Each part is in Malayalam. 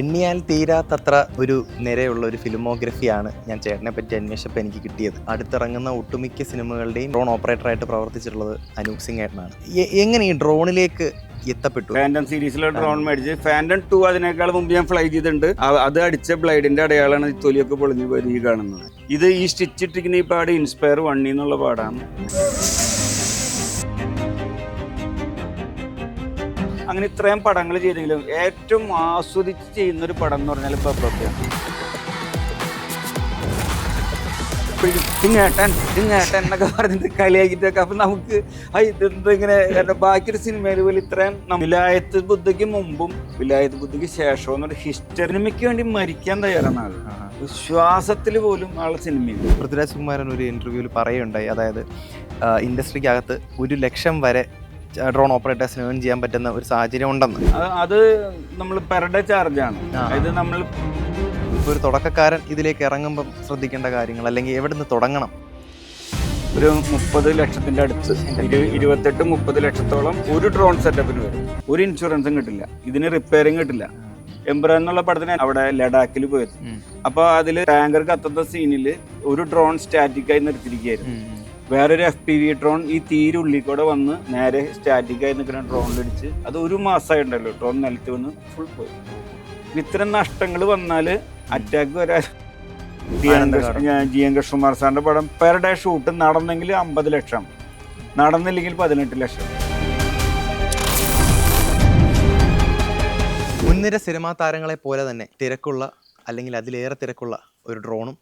എണ്ണിയാൽ തീരാത്തത്ര ഒരു നിരയുള്ള ഒരു ഫിലിമോഗ്രഫിയാണ് ഞാൻ ചേട്ടനെ പറ്റി അന്വേഷിച്ചപ്പോൾ എനിക്ക് കിട്ടിയത്. അടുത്തിറങ്ങുന്ന ഒട്ടുമിക്ക സിനിമകളുടെയും ഡ്രോൺ ഓപ്പറേറ്ററായിട്ട് പ്രവർത്തിച്ചിട്ടുള്ളത് അനൂപ് സിംഗ് ഏട്ടനാണ്. എങ്ങനെ ഈ ഡ്രോണിലേക്ക് എത്തപ്പെട്ടു? ഫാൻറ്റം സീരീസിലെ ഡ്രോൺ മേടിച്ച് ഫാൻറ്റം 2 അതിനേക്കാൾ മുമ്പ് ഞാൻ ഫ്ലൈ ചെയ്തിട്ടുണ്ട്. അത് അടിച്ച ബ്ലൈഡിന്റെ അടയാളാണ് ഈ തൊലിയൊക്കെ പൊളിഞ്ഞ് വരി കാണുന്നത്. ഇത് ഈ സ്റ്റിച്ച് ഇട്ടിരിക്കുന്ന ഈ പാട് ഇൻസ്പയർ 1 എന്നുള്ള പാടാണ്. അങ്ങനെ ഇത്രയും പടങ്ങൾ ചെയ്തെങ്കിലും ഏറ്റവും ആസ്വദിച്ച് ചെയ്യുന്നൊരു പടം എന്ന് പറഞ്ഞാൽ ബബ്ബയാണ്. തിങ്ങേട്ടൻ എന്നൊക്കെ പറഞ്ഞിട്ട് കളിയാക്കിയിട്ടൊക്കെ അപ്പം നമുക്ക് ഇങ്ങനെ ബാക്കിയൊരു സിനിമയിൽ പോലെ ഇത്രയും വിലായത്ത് ബുദ്ധയ്ക്ക് മുമ്പും വിലായത്ത് ബുദ്ധയ്ക്ക് ശേഷവും എന്നൊരു സിനിമയ്ക്ക് വേണ്ടി മരിക്കാൻ തയ്യാറാണ് ആൾ. വിശ്വാസത്തിൽ പോലും ആൾ സിനിമയിൽ. പൃഥ്വിരാജ് കുമാരൻ ഒരു ഇന്റർവ്യൂവിൽ പറയുകയുണ്ടായി, അതായത് ഇൻഡസ്ട്രിക്കകത്ത് 1 ലക്ഷം വരെ ഡ്രോൺ ഓപ്പറേറ്റേഴ്സിന് ഏൺ ചെയ്യാൻ പറ്റുന്ന ഒരു സാഹചര്യം ഉണ്ടെന്ന്. അത് നമ്മൾ പെർ ഡേ ചാർജാണ്. ഇത് നമ്മൾ ഒരു തുടക്കക്കാരൻ ഇതിലേക്ക് ഇറങ്ങുമ്പം ശ്രദ്ധിക്കേണ്ട കാര്യങ്ങൾ, അല്ലെങ്കിൽ എവിടെ നിന്ന് തുടങ്ങണം? ഒരു 30 ലക്ഷത്തിന്റെ അടുത്ത് 28-30 ലക്ഷത്തോളം ഒരു ഡ്രോൺ സെറ്റപ്പിന് വരും. ഒരു ഇൻഷുറൻസും കിട്ടില്ല, ഇതിന് റിപ്പയറിങ് കിട്ടില്ല. എംബ്ര എന്നുള്ള പടത്തിന് അവിടെ ലഡാക്കിൽ പോയത്. അപ്പൊ അതില് ടാങ്കർ കത്തുന്ന സീനില് ഒരു ഡ്രോൺ സ്റ്റാറ്റിക്കായി നിർത്തിയിരിക്കുകയായിരുന്നു. വേറൊരു FPV ഡ്രോൺ ഈ തീരുള്ളിൽ കൂടെ വന്ന് നേരെ സ്റ്റാറ്റിക്കായി നിൽക്കുന്ന ഡ്രോണിലിടിച്ച് അത് 1 മാസമായിട്ടുണ്ടല്ലോ ഡ്രോൺ നിലത്ത് വന്ന് ഫുൾ പോയി. ഇത്തരം നഷ്ടങ്ങൾ വന്നാല് അറ്റാക്ക് വരാൻ GN കൃഷ്ണകുമാർ സാറിന്റെ പടം പെർ ഡേ ഷൂട്ട് നടന്നെങ്കിൽ 50 ലക്ഷം, നടന്നില്ലെങ്കിൽ 18 ലക്ഷം. മുൻനിര സിനിമാ താരങ്ങളെ പോലെ തന്നെ തിരക്കുള്ള, അല്ലെങ്കിൽ അതിലേറെ തിരക്കുള്ള ഒരു ഡ്രോണും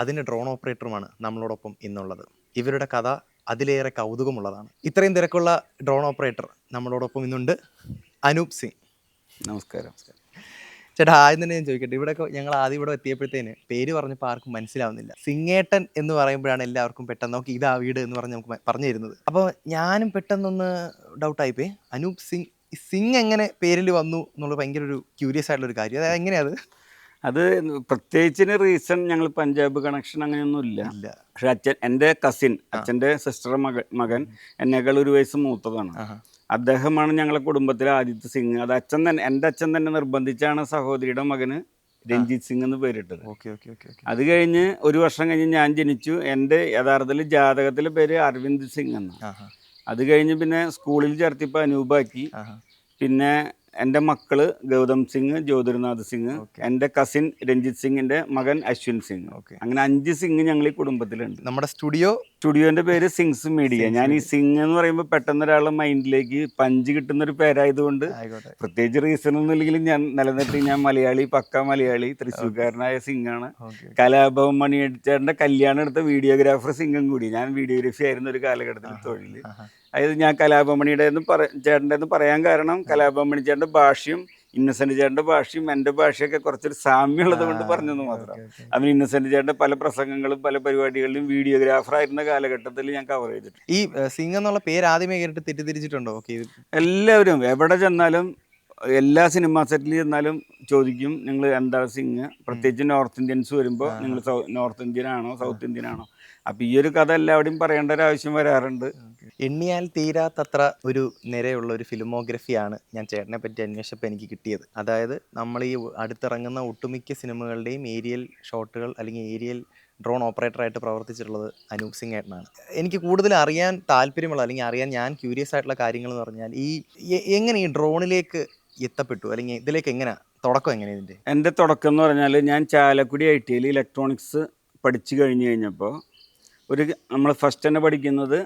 അതിൻ്റെ ഡ്രോൺ ഓപ്പറേറ്ററുമാണ് നമ്മളോടൊപ്പം ഇന്നുള്ളത്. ഇവരുടെ കഥ അതിലേറെ കൗതുകമുള്ളതാണ്. ഇത്രയും തിരക്കുള്ള ഡ്രോൺ ഓപ്പറേറ്റർ നമ്മളോടൊപ്പം ഇന്നുണ്ട്, അനൂപ് സിംഗ്. നമസ്കാരം ചേട്ടാ, ആദ്യം തന്നെ ഞാൻ ചോദിക്കട്ടെ, ഇവിടെ ഞങ്ങൾ ആദ്യം ഇവിടെ എത്തിയപ്പോഴത്തേന് പേര് പറഞ്ഞപ്പോൾ ആർക്കും മനസ്സിലാവുന്നില്ല. സിംഗേട്ടൻ എന്ന് പറയുമ്പോഴാണ് എല്ലാവർക്കും പെട്ടെന്ന് നമുക്ക് ഇതാ വീട് എന്ന് പറഞ്ഞ് നമുക്ക് പറഞ്ഞു തരുന്നത്. അപ്പോൾ ഞാനും പെട്ടെന്നൊന്ന് ഡൗട്ടായിപ്പോയി, അനൂപ് സിംഗ്, സിംഗ് എങ്ങനെ പേരിൽ വന്നു എന്നുള്ളത് ഭയങ്കര ഒരു ക്യൂരിയസ് ആയിട്ടുള്ളൊരു കാര്യം. അതായത് എങ്ങനെയത്? അത് പ്രത്യേകിച്ചിന് റീസൺ ഞങ്ങൾ പഞ്ചാബ് കണക്ഷൻ അങ്ങനെയൊന്നും ഇല്ല. പക്ഷെ എൻ്റെ കസിൻ, അച്ഛൻ്റെ സിസ്റ്ററുടെ മകൻ എന്നേക്കാൾ 1 വയസ്സ് മൂത്തതാണ്. അദ്ദേഹമാണ് ഞങ്ങളെ കുടുംബത്തിലെ ആദ്യത്തെ സിംഗ്. അത് എൻ്റെ അച്ഛൻ തന്നെ നിർബന്ധിച്ചാണ് സഹോദരിയുടെ മകന് രഞ്ജിത്ത് സിംഗ് എന്ന് പേരിട്ടത്. അത് കഴിഞ്ഞ് 1 വർഷം കഴിഞ്ഞ് ഞാൻ ജനിച്ചു. എൻ്റെ യഥാർത്ഥത്തിൽ ജാതകത്തിലെ പേര് അരവിന്ദ് സിംഗ് എന്നാണ്. അത് കഴിഞ്ഞ് പിന്നെ സ്കൂളിൽ ചേർത്തിപ്പോൾ അനൂപാക്കി. പിന്നെ എൻ്റെ മക്കള് ഗൗതം സിംഗ്, ജ്യോതിർനാഥ് സിംഗ്, എൻ്റെ കസിൻ രഞ്ജിത്ത് സിംഗിന്റെ മകൻ അശ്വിൻ സിംഗ്. അങ്ങനെ 5 സിംഗ് ഞങ്ങൾ ഈ കുടുംബത്തിലുണ്ട്. നമ്മുടെ സ്റ്റുഡിയോന്റെ പേര് സിംഗ്സ് മീഡിയ. ഞാൻ ഈ സിംഗ് എന്ന് പറയുമ്പോൾ പെട്ടെന്ന് ഒരാളുടെ മൈൻഡിലേക്ക് പഞ്ച് കിട്ടുന്ന ഒരു പേരായതുകൊണ്ട് പ്രത്യേകിച്ച് റീസൺ ഒന്നും ഇല്ലെങ്കിലും ഞാൻ നിലനിർത്തി. ഞാൻ മലയാളി, പക്ക മലയാളി, തൃശ്ശൂർക്കാരനായ സിംഗാണ്. കലാഭവൻ മണിയേട്ടൻ്റെ കല്യാണം എടുത്ത വീഡിയോഗ്രാഫർ സിംഗും കൂടി. ഞാൻ വീഡിയോഗ്രാഫി ആയിരുന്ന ഒരു കാലഘട്ടത്തിൽ തൊഴിൽ. അതായത് ഞാൻ കലാഭവമണിയുടെ ചേട്ടൻ്റെ എന്ന് പറയാൻ കാരണം കലാഭവമണി ചേട്ടൻ്റെ ഭാഷയും ഇന്നസെന്റ് ചേട്ടൻ്റെ ഭാഷയും എൻ്റെ ഭാഷയൊക്കെ കുറച്ചൊരു സാമ്യമുള്ളത് കൊണ്ട് പറഞ്ഞെന്ന് മാത്രം. അവൻ ഇന്നസെന്റ് ചേട്ടൻ്റെ പല പ്രസംഗങ്ങളും പല പരിപാടികളിലും വീഡിയോഗ്രാഫർ ആയിരുന്ന കാലഘട്ടത്തിൽ ഞാൻ കവർ ചെയ്തിട്ടുണ്ട്. ഈ സിംഗ് എന്നുള്ള പേര് ആദ്യമേ കേട്ടിട്ട് തെറ്റിദ്ധരിച്ചിട്ടുണ്ടോ? എല്ലാവരും എവിടെ ചെന്നാലും, എല്ലാ സിനിമാ സെറ്റിൽ ചെന്നാലും ചോദിക്കും, നിങ്ങൾ എന്താണ് സിംഗ്? പ്രത്യേകിച്ച് നോർത്ത് ഇന്ത്യൻസ് വരുമ്പോൾ നിങ്ങൾ നോർത്ത് ഇന്ത്യൻ ആണോ സൗത്ത് ഇന്ത്യൻ ആണോ? അപ്പം ഈ ഒരു കഥ എല്ലാവരുടെയും പറയേണ്ട ഒരു ആവശ്യം വരാറുണ്ട്. എണ്ണിയാൽ തീരാത്തത്ര ഒരു നിരയുള്ള ഒരു ഫിലിമോഗ്രഫിയാണ് ഞാൻ ചേട്ടനെ പറ്റി അന്വേഷിച്ചപ്പോൾ എനിക്ക് കിട്ടിയത്. അതായത് നമ്മൾ ഈ അടുത്തിറങ്ങുന്ന ഒട്ടുമിക്ക സിനിമകളുടെയും ഏരിയൽ ഷോട്ടുകൾ, അല്ലെങ്കിൽ ഏരിയൽ ഡ്രോൺ ഓപ്പറേറ്ററായിട്ട് പ്രവർത്തിച്ചിട്ടുള്ളത് അനൂപ് സിംഗ് ഏട്ടനാണ്. എനിക്ക് കൂടുതൽ അറിയാൻ താല്പര്യമുള്ള, അല്ലെങ്കിൽ അറിയാൻ ഞാൻ ക്യൂരിയസ് ആയിട്ടുള്ള കാര്യങ്ങൾ എന്ന് പറഞ്ഞാൽ എങ്ങനെ ഈ ഡ്രോണിലേക്ക് എത്തപ്പെട്ടു, അല്ലെങ്കിൽ ഇതിലേക്ക് എങ്ങനെ തുടക്കം, എങ്ങനെ ഇതിൻ്റെ? എൻ്റെ തുടക്കം എന്ന് പറഞ്ഞാൽ ഞാൻ ചാലക്കുടി ITയിൽ ഇലക്ട്രോണിക്സ് പഠിച്ചു കഴിഞ്ഞപ്പോൾ നമ്മൾ ഫസ്റ്റ് തന്നെ പഠിക്കുന്നത്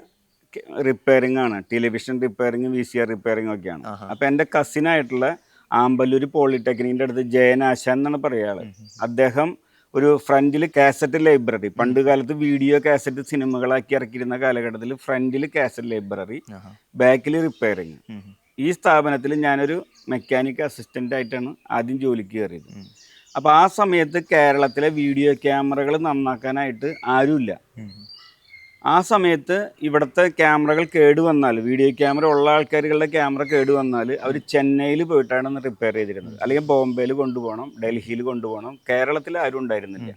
റിപ്പയറിംഗ് ആണ്. ടെലിവിഷൻ റിപ്പയറിംഗ്, VCR റിപ്പയറിംഗ് ഒക്കെയാണ്. അപ്പം എൻ്റെ കസിനായിട്ടുള്ള ആമ്പല്ലൂർ പോളിടെക്നിക്കിൻ്റെ അടുത്ത് ജയനാശാൻ എന്നാണ് പറയുക. അദ്ദേഹം ഒരു ഫ്രണ്ടിൽ കാസറ്റ് ലൈബ്രറി, പണ്ട് കാലത്ത് വീഡിയോ കാസറ്റ് സിനിമകളാക്കി ഇറക്കിയിരുന്ന കാലഘട്ടത്തിൽ ഫ്രണ്ടിൽ കാസറ്റ് ലൈബ്രറി, ബാക്കിൽ റിപ്പയറിംഗ്. ഈ സ്ഥാപനത്തിൽ ഞാനൊരു മെക്കാനിക് അസിസ്റ്റൻ്റ് ആയിട്ടാണ് ആദ്യം ജോലിക്ക് കയറിയത്. അപ്പോൾ ആ സമയത്ത് കേരളത്തിലെ വീഡിയോ ക്യാമറകൾ നന്നാക്കാനായിട്ട് ആരുമില്ല. ആ സമയത്ത് ഇവിടുത്തെ ക്യാമറകൾ കേടുവന്നാൽ, വീഡിയോ ക്യാമറ ഉള്ള ആൾക്കാരുകളുടെ ക്യാമറ കേടുവന്നാൽ അവർ ചെന്നൈയിൽ പോയിട്ടാണ് റിപ്പയർ ചെയ്തിരുന്നത്. അല്ലെങ്കിൽ ബോംബെയിൽ കൊണ്ടുപോകണം, ഡൽഹിയിൽ കൊണ്ടുപോകണം. കേരളത്തിൽ ആരും ഉണ്ടായിരുന്നില്ല.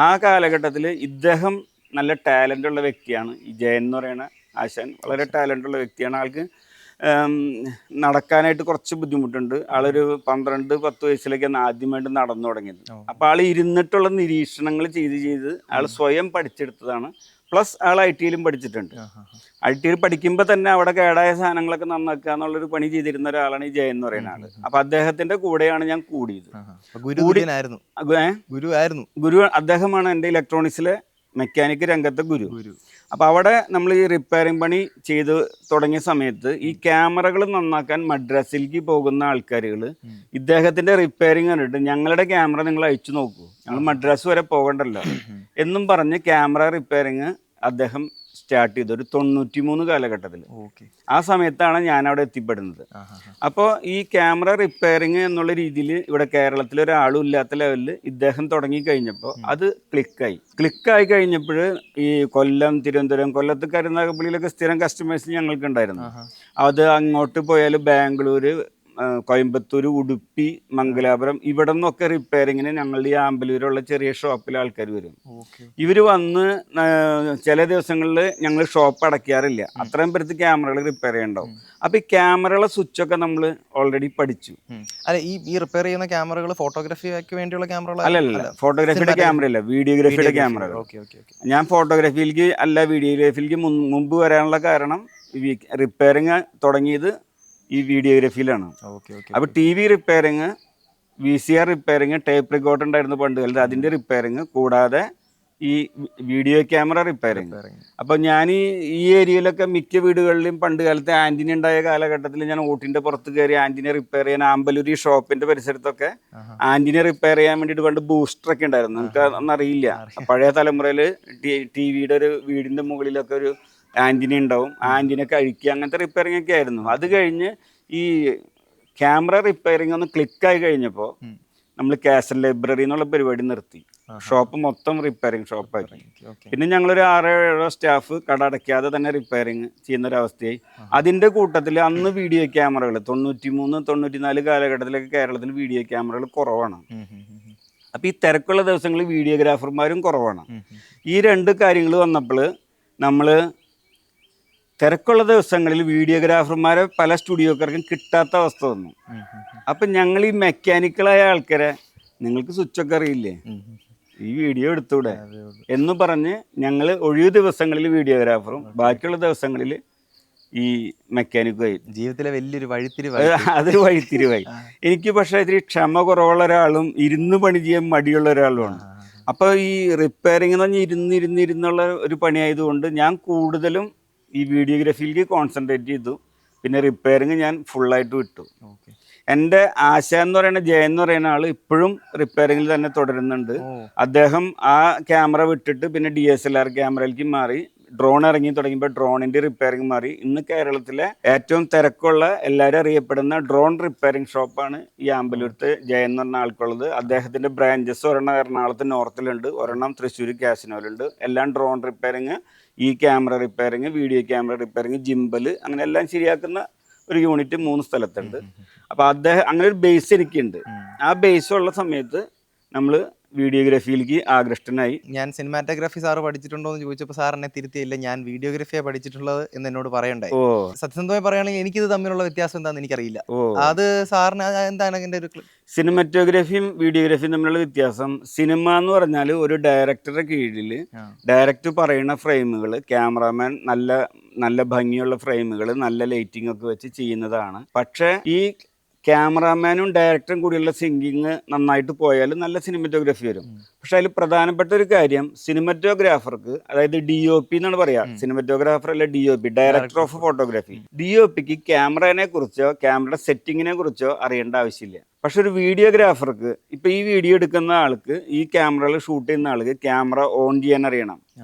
ആ കാലഘട്ടത്തിൽ ഇദ്ദേഹം നല്ല ടാലൻ്റ് ഉള്ള വ്യക്തിയാണ്. ഈ ജയൻ എന്ന് പറയുന്ന ആശാൻ വളരെ ടാലൻ്റ് ഉള്ള വ്യക്തിയാണ്. ആൾക്ക് നടക്കാനായിട്ട് കുറച്ച് ബുദ്ധിമുട്ടുണ്ട്. ആളൊരു 12-10 വയസ്സിലേക്കാണ് ആദ്യമായിട്ട് നടന്നു തുടങ്ങിയത്. അപ്പോൾ ആൾ ഇരുന്നിട്ടുള്ള നിരീക്ഷണങ്ങൾ ചെയ്ത് ആൾ സ്വയം പഠിച്ചെടുത്തതാണ്. പ്ലസ് ആൾ ഐ ടിയിലും പഠിച്ചിട്ടുണ്ട്. ഐ ടിയിൽ പഠിക്കുമ്പോൾ തന്നെ അവിടെ കേടായ സാധനങ്ങളൊക്കെ നന്നാക്കുക എന്നുള്ളൊരു പണി ചെയ്തിരുന്ന ഒരാളാണ് ഈ ജയൻ എന്ന് പറയുന്ന ആള്. അപ്പൊ അദ്ദേഹത്തിന്റെ കൂടെയാണ് ഞാൻ കൂടിയത്. ഗുരു അദ്ദേഹമാണ് എൻ്റെ ഇലക്ട്രോണിക്സിലെ മെക്കാനിക് രംഗത്തെ ഗുരു. അപ്പൊ അവിടെ നമ്മൾ ഈ റിപ്പയറിംഗ് പണി ചെയ്ത് തുടങ്ങിയ സമയത്ത് ഈ ക്യാമറകൾ നന്നാക്കാൻ മദ്രാസിലേക്ക് പോകുന്ന ആൾക്കാരുകൾ ഇദ്ദേഹത്തിന്റെ റിപ്പയറിംഗ് കണ്ടിട്ട് ഞങ്ങളുടെ ക്യാമറ നിങ്ങൾ അയച്ചു നോക്കൂ, ഞങ്ങൾ മദ്രാസ് വരെ പോകണ്ടല്ലോ എന്നും പറഞ്ഞ് ക്യാമറ റിപ്പയറിംഗ് അദ്ദേഹം സ്റ്റാർട്ട് ചെയ്തു ഒരു 93 കാലഘട്ടത്തിൽ. ആ സമയത്താണ് ഞാൻ അവിടെ എത്തിപ്പെടുന്നത്. അപ്പോൾ ഈ ക്യാമറ റിപ്പയറിങ് എന്നുള്ള രീതിയിൽ ഇവിടെ കേരളത്തിൽ ഒരാളും ഇല്ലാത്ത ലെവലിൽ ഇദ്ദേഹം തുടങ്ങി കഴിഞ്ഞപ്പോൾ അത് ക്ലിക്കായി കഴിഞ്ഞപ്പോൾ ഈ കൊല്ലം, തിരുവനന്തപുരം, കൊല്ലത്ത് കരുനാഗപ്പള്ളിയിലൊക്കെ സ്ഥിരം കസ്റ്റമേഴ്സ് ഞങ്ങൾക്ക് ഉണ്ടായിരുന്നു. അത് അങ്ങോട്ട് പോയാൽ ബാംഗ്ലൂർ, കോയമ്പത്തൂർ, ഉടുപ്പി, മംഗലാപുരം ഇവിടെ നിന്നൊക്കെ റിപ്പയറിങ്ങിന് ഞങ്ങളുടെ ഈ ആമ്പലൂരുള്ള ചെറിയ ഷോപ്പിലെ ആൾക്കാർ വരും. ഇവർ വന്ന് ചില ദിവസങ്ങളിൽ ഞങ്ങൾ ഷോപ്പ് അടയ്ക്കാറില്ല, അത്രയും പേർക്ക് ക്യാമറകൾ റിപ്പയർ ചെയ്യണ്ടാവും. അപ്പൊ ഈ ക്യാമറകളെ സ്വിച്ചൊക്കെ നമ്മൾ ഓൾറെഡി പഠിച്ചു. അല്ല, ഈ റിപ്പയർ ചെയ്യുന്ന ക്യാമറകൾ ഫോട്ടോഗ്രാഫിക്ക് വേണ്ടിയുള്ള ക്യാമറകൾ അല്ലല്ല, ഫോട്ടോഗ്രാഫിയുടെ ക്യാമറ അല്ല, വീഡിയോഗ്രാഫിയുടെ ക്യാമറകൾ. ഞാൻ ഫോട്ടോഗ്രാഫിയിലേക്ക് അല്ല വീഡിയോഗ്രാഫിയിലേക്ക് മുമ്പ് വരാനുള്ള കാരണം റിപ്പയറിങ് തുടങ്ങിയത് ഈ വീഡിയോഗ്രാഫിയിലാണ്. അപ്പോൾ T V repairing, VCR repairing, tape recorder ഉണ്ടായിരുന്നു പണ്ട് കാലത്ത്, അതിൻ്റെ റിപ്പയറിങ് കൂടാതെ ഈ വീഡിയോ ക്യാമറ റിപ്പയറിങ്. അപ്പോൾ ഞാൻ ഈ ഏരിയയിലൊക്കെ മിക്ക വീടുകളിലും പണ്ട് കാലത്ത് ആൻറ്റിന ഉണ്ടായ കാലഘട്ടത്തിൽ ഞാൻ ഓട്ടിൻ്റെ പുറത്ത് കയറി ആൻറ്റിന റിപ്പയർ ചെയ്യാൻ ആമ്പലൂരി ഷോപ്പിൻ്റെ പരിസരത്തൊക്കെ ആൻറ്റിന റിപ്പയർ ചെയ്യാൻ വേണ്ടിയിട്ട് പണ്ട് ബൂസ്റ്ററൊക്കെ ഉണ്ടായിരുന്നു. നമുക്ക് അതൊന്നും അറിയില്ല. പഴയ തലമുറയിൽ ടി വിയുടെ ഒരു വീടിൻ്റെ മുകളിലൊക്കെ ഒരു ആൻറ്റിന ഉണ്ടാവും, ആൻറ്റിന കഴിക്കുക, അങ്ങനത്തെ റിപ്പയറിംഗ് ഒക്കെ ആയിരുന്നു. അത് കഴിഞ്ഞ് ഈ ക്യാമറ റിപ്പയറിംഗ് ഒന്ന് ക്ലിക്കായി കഴിഞ്ഞപ്പോൾ നമ്മൾ കാസൽ ലൈബ്രറി എന്നുള്ള പരിപാടി നിർത്തി. ഷോപ്പ് മൊത്തം റിപ്പയറിംഗ് ഷോപ്പാക്കി. പിന്നെ ഞങ്ങളൊരു 6-7 സ്റ്റാഫ് കട അടയ്ക്കാതെ തന്നെ റിപ്പയറിംഗ് ചെയ്യുന്നൊരവസ്ഥയായി. അതിൻ്റെ കൂട്ടത്തിൽ അന്ന് വീഡിയോ ക്യാമറകൾ 93-94 കാലഘട്ടത്തിലൊക്കെ കേരളത്തിൽ വീഡിയോ ക്യാമറകൾ കുറവാണ്. അപ്പോൾ ഈ തിരക്കുള്ള ദിവസങ്ങളിൽ വീഡിയോഗ്രാഫർമാരും കുറവാണ്. ഈ 2 കാര്യങ്ങൾ വന്നപ്പോൾ നമ്മൾ തിരക്കുള്ള ദിവസങ്ങളിൽ വീഡിയോഗ്രാഫർമാരെ പല സ്റ്റുഡിയോക്കാർക്കും കിട്ടാത്ത അവസ്ഥ വന്നു. അപ്പം ഞങ്ങൾ ഈ മെക്കാനിക്കലായ ആൾക്കാരെ, നിങ്ങൾക്ക് സ്വിച്ചൊക്കെ അറിയില്ലേ, ഈ വീഡിയോ എടുത്തൂടെ എന്ന് പറഞ്ഞ് ഞങ്ങൾ ഒഴിവ് ദിവസങ്ങളിൽ വീഡിയോഗ്രാഫറും ബാക്കിയുള്ള ദിവസങ്ങളിൽ ഈ മെക്കാനിക്കുമായി. ജീവിതത്തിലെ വലിയൊരു അതൊരു വഴിത്തിരിവായി. എനിക്ക് പക്ഷേ ഇത്തിരി ക്ഷമ കുറവുള്ള ഒരാളും ഇരുന്ന് പണി ചെയ്യാൻ മടിയുള്ള ഒരാളുമാണ്. അപ്പോൾ ഈ റിപ്പയറിംഗ് എന്ന് പറഞ്ഞാൽ ഇരുന്നുള്ള ഒരു പണിയായതുകൊണ്ട് ഞാൻ കൂടുതലും ഈ വീഡിയോഗ്രാഫിയിലേക്ക് കോൺസെൻട്രേറ്റ് ചെയ്തു. പിന്നെ റിപ്പയറിങ് ഞാൻ ഫുള്ളായിട്ട് വിട്ടു. എൻ്റെ ആശ എന്ന് പറയുന്ന ജയൻ എന്ന് പറയുന്ന ആൾ ഇപ്പോഴും റിപ്പയറിങ്ങിൽ തന്നെ തുടരുന്നുണ്ട്. അദ്ദേഹം ആ ക്യാമറ വിട്ടിട്ട് പിന്നെ DSLR ക്യാമറയിലേക്ക് മാറി. ഡ്രോൺ ഇറങ്ങി തുടങ്ങിയപ്പോൾ ഡ്രോണിൻ്റെ റിപ്പയറിങ് മാറി. ഇന്ന് കേരളത്തിലെ ഏറ്റവും തിരക്കുള്ള, എല്ലാവരും അറിയപ്പെടുന്ന ഡ്രോൺ റിപ്പയറിംഗ് ഷോപ്പാണ് ഈ ആമ്പലൂരത്ത് ജയൻ എന്ന് പറഞ്ഞ ആൾക്കുള്ളത്. അദ്ദേഹത്തിൻ്റെ ബ്രാഞ്ചസ് ഒരെണ്ണം എറണാകുളത്ത് നോർത്തിലുണ്ട്, ഒരെണ്ണം തൃശ്ശൂർ കാസിനോയിലുണ്ട്. എല്ലാം ഡ്രോൺ റിപ്പയറിങ്, ഈ camera repairing, video camera repairing, gimbal, അങ്ങനെ എല്ലാം ശരിയാക്കുന്ന ഒരു യൂണിറ്റ് 3 സ്ഥലത്തുണ്ട്. അപ്പോൾ അദ്ദേഹം അങ്ങനെ ഒരു ബേസ് എനിക്കുണ്ട്. ആ ബേസ് ഉള്ള സമയത്ത് നമ്മൾ വീഡിയോഗ്രാഫിയിലേക്ക് ആകൃഷ്ടനായി. ഞാൻ സിനിമാറ്റോഗ്രാഫി സാറ് പഠിച്ചിട്ടുണ്ടോ എന്ന് ചോദിച്ചപ്പോൾ സാർ എന്നെ തിരുത്തിയില്ല, ഞാൻ വീഡിയോഗ്രാഫിയാണ് പഠിച്ചിട്ടുള്ളത് എന്ന് എന്നോട് പറയണ്ടായി. സത്യസന്ധമായി പറയുകയാണെങ്കിൽ എനിക്കിത് തമ്മിലുള്ള വ്യത്യാസം എന്താണെന്ന് എനിക്കറിയില്ല. അത് സാറിന് എന്താണ് എൻ്റെ ഒരു സിനിമാറ്റോഗ്രാഫിയും വീഡിയോഗ്രാഫിയും തമ്മിലുള്ള വ്യത്യാസം? സിനിമ എന്ന് പറഞ്ഞാൽ ഒരു ഡയറക്ടറുടെ കീഴിൽ ഡയറക്ടർ പറയുന്ന ഫ്രെയിമുകൾ, ക്യാമറാമാൻ നല്ല നല്ല ഭംഗിയുള്ള ഫ്രെയിമുകൾ, നല്ല ലൈറ്റിംഗ് ഒക്കെ വെച്ച് ചെയ്യുന്നതാണ്. പക്ഷേ ഈ ക്യാമറാമാനും ഡയറക്ടറും കൂടിയുള്ള സിങ്കിങ് നന്നായിട്ട് പോയാൽ നല്ല സിനിമറ്റോഗ്രാഫി വരും. പക്ഷെ അതിൽ പ്രധാനപ്പെട്ട ഒരു കാര്യം, സിനിമറ്റോഗ്രാഫർക്ക്, അതായത് DOP എന്നാണ് പറയാ, സിനിമറ്റോഗ്രാഫർ അല്ല DOP, ഡയറക്ടർ ഓഫ് ഫോട്ടോഗ്രാഫി. DOPക്ക് ക്യാമറയെ കുറിച്ചോ ക്യാമറയുടെ സെറ്റിങ്ങിനെ കുറിച്ചോ അറിയേണ്ട ആവശ്യമില്ല. പക്ഷെ ഒരു വീഡിയോഗ്രാഫർക്ക്, ഇപ്പൊ ഈ വീഡിയോ എടുക്കുന്ന ആൾക്ക്, ഈ ക്യാമറയിൽ ഷൂട്ട് ചെയ്യുന്ന ആൾക്ക് ക്യാമറ ഓൺ ചെയ്യാൻ അറിയണം,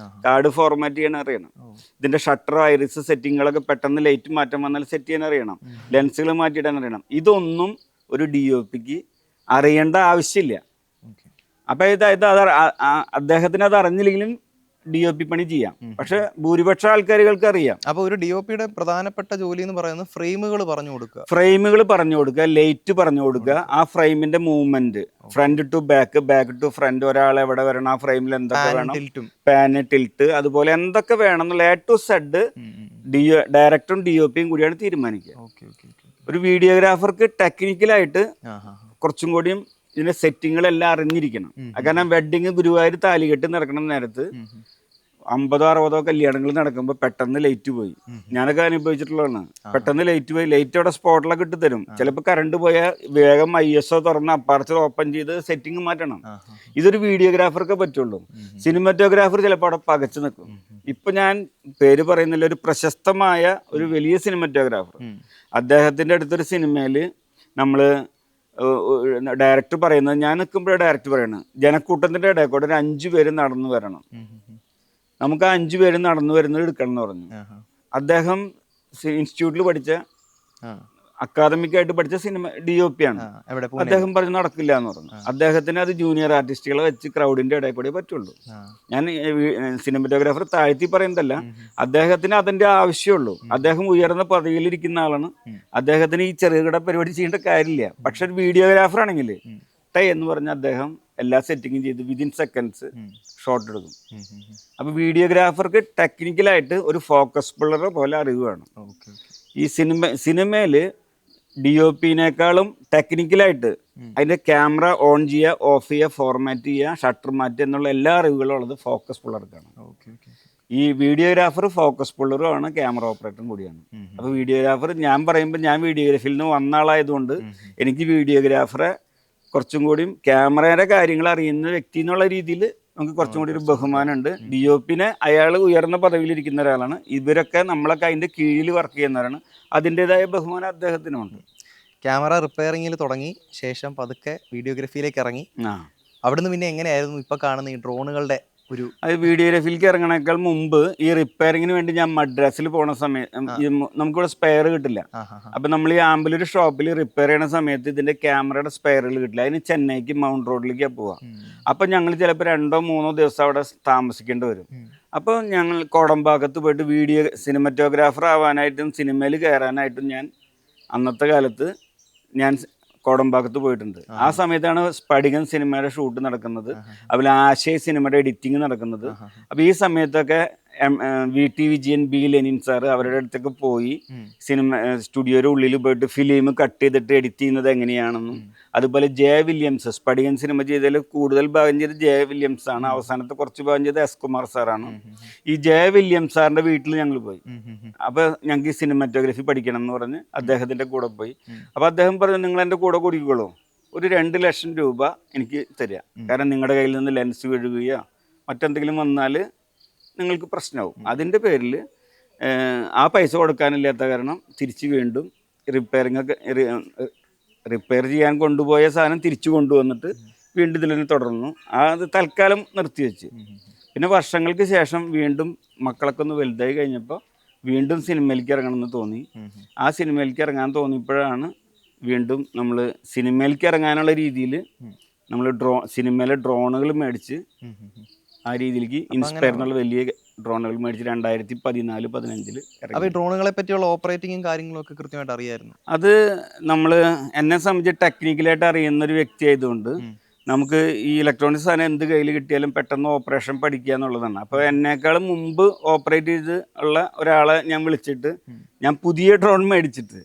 കാർഡ് ഫോർമാറ്റ് ചെയ്യാൻ അറിയണം, ഇതിന്റെ ഷട്ടർ, ഐറിസ് സെറ്റിങ്ങുകളൊക്കെ പെട്ടെന്ന് ലൈറ്റ് മാറ്റം വന്നാൽ സെറ്റ് ചെയ്യാൻ അറിയണം, ലെൻസുകൾ മാറ്റിയിടാൻ അറിയണം. ഇതൊന്നും ഒരു DOPക്ക് അറിയേണ്ട ആവശ്യമില്ല. അപ്പൊ ഇത് അദ്ദേഹത്തിന് അത് അറിഞ്ഞില്ലെങ്കിലും DOP പണി ചെയ്യാം. പക്ഷെ ഭൂരിപക്ഷ ആൾക്കാരുകൾക്ക് അറിയാം. അപ്പൊ ഒരു DOPയുടെ പ്രധാനപ്പെട്ട ജോലി എന്ന് പറയുന്നത് ഫ്രെയിമുകൾ പറഞ്ഞു കൊടുക്കുക, ലൈറ്റ് പറഞ്ഞു കൊടുക്കുക, ആ ഫ്രെയിമിന്റെ movement, front to back, back to front, ഒരാൾ എവിടെ വരണം, ആ ഫ്രെയിമിൽ എന്തൊക്കെ വേണം, പാന്, ടിൽറ്റ്, അതുപോലെ എന്തൊക്കെ വേണം എന്നുള്ള A to Z ഡയറക്ടറും DOP-യും കൂടിയാണ് തീരുമാനിക്കുക. Okay okay okay. ഒരു വീഡിയോഗ്രാഫർക്ക് ടെക്നിക്കലായിട്ട് ആ ഹാ. കുറച്ചും കൂടിയും ഇതിന്റെ സെറ്റിങ്ങുകളെല്ലാം അറിഞ്ഞിരിക്കണം. കാരണം വെഡിങ് ഗുരുവായൂർ താലികെട്ട് നടക്കണം നേരത്ത് 50-60 കല്യാണങ്ങൾ നടക്കുമ്പോൾ പെട്ടെന്ന് ലൈറ്റ് പോയി. ഞാനൊക്കെ അനുഭവിച്ചിട്ടുള്ളതാണ്. പെട്ടെന്ന് ലൈറ്റ് പോയി, ലൈറ്റ് അവിടെ സ്പോട്ടിലൊക്കെ ഇട്ട് തരും. ചിലപ്പോൾ കറണ്ട് പോയാൽ വേഗം ISO തുറന്ന് അപ്പാർച്ചർ ഓപ്പൺ ചെയ്ത് സെറ്റിംഗ് മാറ്റണം. ഇതൊരു വീഡിയോഗ്രാഫർക്ക് പറ്റുള്ളൂ. സിനിമാറ്റോഗ്രാഫർ ചിലപ്പോൾ അവിടെ പകച്ചു നിൽക്കും. ഇപ്പൊ ഞാൻ പേര് പറയുന്നില്ല, ഒരു പ്രശസ്തമായ ഒരു വലിയ സിനിമാറ്റോഗ്രാഫർ, അദ്ദേഹത്തിന്റെ അടുത്തൊരു സിനിമയില് നമ്മള് ഡയറക്ടർ പറയുന്നത്, ഞാൻ നിൽക്കുമ്പോഴേ ഡയറക്ടർ പറയുന്നത്, ജനക്കൂട്ടത്തിന്റെ ഇടയിൽ കൂടെ ഒരു 5 പേര് നടന്നു വരണം, നമുക്ക് ആ 5 പേര് നടന്നു വരുന്നത് എടുക്കണം എന്ന് പറഞ്ഞു. അദ്ദേഹം ഇൻസ്റ്റിറ്റ്യൂട്ടിൽ പഠിച്ച അക്കാദമിക്കായിട്ട് പഠിച്ച സിനിമ DOP ആണ്. അദ്ദേഹം പറഞ്ഞു നടക്കില്ല എന്ന് പറഞ്ഞു. അദ്ദേഹത്തിന് അത് ജൂനിയർ ആർട്ടിസ്റ്റുകളെ വെച്ച് ക്രൗഡിന്റെ ഇടയിൽ കൂടെ പറ്റുള്ളൂ. ഞാൻ സിനിമാറ്റോഗ്രാഫർ താഴ്ത്തി പറയുന്നതല്ല, അദ്ദേഹത്തിന് അതിന്റെ ആവശ്യമുള്ളൂ. അദ്ദേഹം ഉയർന്ന പദവിയിലിരിക്കുന്ന ആളാണ്. അദ്ദേഹത്തിന് ഈ ചെറുകിട പരിപാടി ചെയ്യേണ്ട കാര്യമില്ല. പക്ഷെ ഒരു വീഡിയോഗ്രാഫർ ആണെങ്കിൽ എന്ന് പറഞ്ഞ അദ്ദേഹം എല്ലാ സെറ്റിങ്ങും ചെയ്ത് വിതിൻ സെക്കൻഡ്സ് ഷോട്ട് എടുക്കും. അപ്പൊ വീഡിയോഗ്രാഫർക്ക് ടെക്നിക്കലായിട്ട് ഒരു ഫോക്കസ് പുള്ളറെ പോലെ അറിവ് വേണം. ഈ സിനിമയില് DOP-നേക്കാളും ടെക്നിക്കലായിട്ട് അതിന്റെ ക്യാമറ ഓൺ ചെയ്യുക, ഓഫ് ചെയ്യുക, ഫോർമാറ്റ് ചെയ്യുക, ഷട്ടർ മാറ്റുക എന്നുള്ള എല്ലാ അറിവുകളും ഉള്ളത് ഫോക്കസ് പുള്ളർക്കാണ്. ഈ വീഡിയോഗ്രാഫർ ഫോക്കസ് പുള്ളറും ആണ്, ക്യാമറ ഓപ്പറേറ്ററും കൂടിയാണ്. അപ്പൊ വീഡിയോഗ്രാഫർ ഞാൻ പറയുമ്പോൾ, ഞാൻ വീഡിയോഗ്രാഫിയിൽ നിന്ന് വന്ന ആളായതുകൊണ്ട് എനിക്ക് വീഡിയോഗ്രാഫറെ കുറച്ചും കൂടിയും ക്യാമറയുടെ കാര്യങ്ങൾ അറിയുന്ന വ്യക്തി എന്നുള്ള രീതിയിൽ നമുക്ക് കുറച്ചും കൂടി ഒരു ബഹുമാനമുണ്ട്. DOP-നെ അയാൾ ഉയർന്ന പദവിയിലിരിക്കുന്ന ഒരാളാണ്. ഇവരൊക്കെ നമ്മളൊക്കെ അതിന്റെ കീഴിൽ വർക്ക് ചെയ്യുന്നവരാണ്. അതിൻ്റെതായ ബഹുമാനം അദ്ദേഹത്തിനുണ്ട്. ക്യാമറ റിപ്പയറിങ്ങിൽ തുടങ്ങി, ശേഷം പതുക്കെ വീഡിയോഗ്രാഫിയിലേക്ക് ഇറങ്ങി. അവിടുന്ന് പിന്നെ എങ്ങനെയായിരുന്നു ഇപ്പൊ കാണുന്ന ഈ ഡ്രോണുകളുടെ ഒരു? അത് വീഡിയോഗ്രാഫിയിലേക്ക് ഇറങ്ങണേക്കാൾ മുമ്പ് ഈ റിപ്പയറിങ്ങിന് വേണ്ടി ഞാൻ മദ്രാസിൽ പോണ സമയത്ത് നമുക്കിവിടെ സ്പെയർ കിട്ടില്ല. അപ്പൊ നമ്മൾ ഈ ആമ്പലൂർ ഷോപ്പിൽ റിപ്പയർ ചെയ്യണ സമയത്ത് ഇതിന്റെ ക്യാമറയുടെ സ്പെയറുകൾ കിട്ടില്ല. അതിന് ചെന്നൈക്ക് മൗണ്ട് റോഡിലേക്കാണ് പോവാ. അപ്പൊ ഞങ്ങൾ ചിലപ്പോൾ 2-3 ദിവസം അവിടെ താമസിക്കേണ്ടി വരും. അപ്പോൾ ഞങ്ങൾ കോടമ്പാക്കത്ത് പോയിട്ട് സിനിമാറ്റോഗ്രാഫർ ആവാനായിട്ടും സിനിമയിൽ കയറാനായിട്ടും ഞാൻ അന്നത്തെ കാലത്ത് ഞാൻ കോടമ്പാക്കത്ത് പോയിട്ടുണ്ട്. ആ സമയത്താണ് സ്പടികൻ സിനിമയുടെ ഷൂട്ട് നടക്കുന്നത്, അതുപോലെ ആശയ സിനിമയുടെ എഡിറ്റിംഗ് നടക്കുന്നത്. അപ്പൊ ഈ സമയത്തൊക്കെ VT Vijayan, B Lenin sir അവരുടെ അടുത്തൊക്കെ പോയി സ്റ്റുഡിയോയുടെ ഉള്ളിൽ പോയിട്ട് ഫിലിം കട്ട് ചെയ്തിട്ട് എഡിറ്റ് ചെയ്യുന്നത് എങ്ങനെയാണെന്നും, അതുപോലെ J. വില്യംസ് സ്പടികൻ സിനിമ ചെയ്തതിൽ കൂടുതൽ ഭാഗം ചെയ്ത് J. വില്യംസ് ആണ്, അവസാനത്തെ കുറച്ച് ഭാഗം ചെയ്ത് S. കുമാർ സാറാണ്. ഈ J. വില്യംസ് സാറിന്റെ വീട്ടിൽ ഞങ്ങൾ പോയി. അപ്പൊ ഞങ്ങൾക്ക് ഈ സിനിമാറ്റോഗ്രാഫി പഠിക്കണം എന്ന് പറഞ്ഞ് അദ്ദേഹത്തിന്റെ കൂടെ പോയി. അപ്പൊ അദ്ദേഹം പറഞ്ഞു, നിങ്ങൾ എൻ്റെ കൂടെ കൂടിക്കോളൂ, ഒരു 2 ലക്ഷം രൂപ എനിക്ക് തരിക, കാരണം നിങ്ങളുടെ കയ്യിൽ നിന്ന് ലെൻസ് വീഴുകയോ മറ്റെന്തെങ്കിലും വന്നാൽ നിങ്ങൾക്ക് പ്രശ്നമാവും. അതിൻ്റെ പേരിൽ ആ പൈസ കൊടുക്കാനില്ലാത്ത കാരണം തിരിച്ച് വീണ്ടും റിപ്പയർ ചെയ്യാൻ കൊണ്ടുപോയ സാധനം തിരിച്ചു കൊണ്ടുവന്നിട്ട് വീണ്ടും ഇതിൽ തന്നെ തുടർന്നു. അത് തൽക്കാലം നിർത്തിവെച്ച് പിന്നെ വർഷങ്ങൾക്ക് ശേഷം വീണ്ടും മക്കളൊക്കെ ഒന്ന് വലുതായി കഴിഞ്ഞപ്പോൾ വീണ്ടും സിനിമയിലേക്ക് ഇറങ്ങണമെന്ന് തോന്നി. ആ സിനിമയിലേക്ക് ഇറങ്ങാൻ തോന്നിയപ്പോഴാണ് വീണ്ടും നമ്മൾ സിനിമയിലേക്ക് ഇറങ്ങാനുള്ള രീതിയിൽ നമ്മൾ സിനിമയിലെ ഡ്രോണുകൾ മേടിച്ച് ആ രീതിയിലേക്ക് ഇൻസ്പയർ എന്നുള്ള വലിയ ഡ്രോണുകൾ മേടിച്ച് 2014-15 അപ്പോൾ ഈ ഡ്രോണുകളെ പറ്റിയുള്ള ഓപ്പറേറ്റിങ്ങും കാര്യങ്ങളും ഒക്കെ കൃത്യമായിട്ട് അറിയായിരുന്നു. അത് നമ്മൾ എന്നെ സംബന്ധിച്ച് ടെക്നിക്കലായിട്ട് അറിയുന്ന ഒരു വ്യക്തി ആയതുകൊണ്ട് നമുക്ക് ഈ ഇലക്ട്രോണിക്സ് സാധനം എന്ത് കയ്യിൽ കിട്ടിയാലും പെട്ടെന്ന് ഓപ്പറേഷൻ പഠിക്കുക എന്നുള്ളതാണ്. അപ്പോൾ എന്നെക്കാളും മുമ്പ് ഓപ്പറേറ്റ് ചെയ്ത് ഉള്ള ഒരാളെ ഞാൻ വിളിച്ചിട്ട് ഞാൻ പുതിയ ഡ്രോൺ മേടിച്ചിട്ട്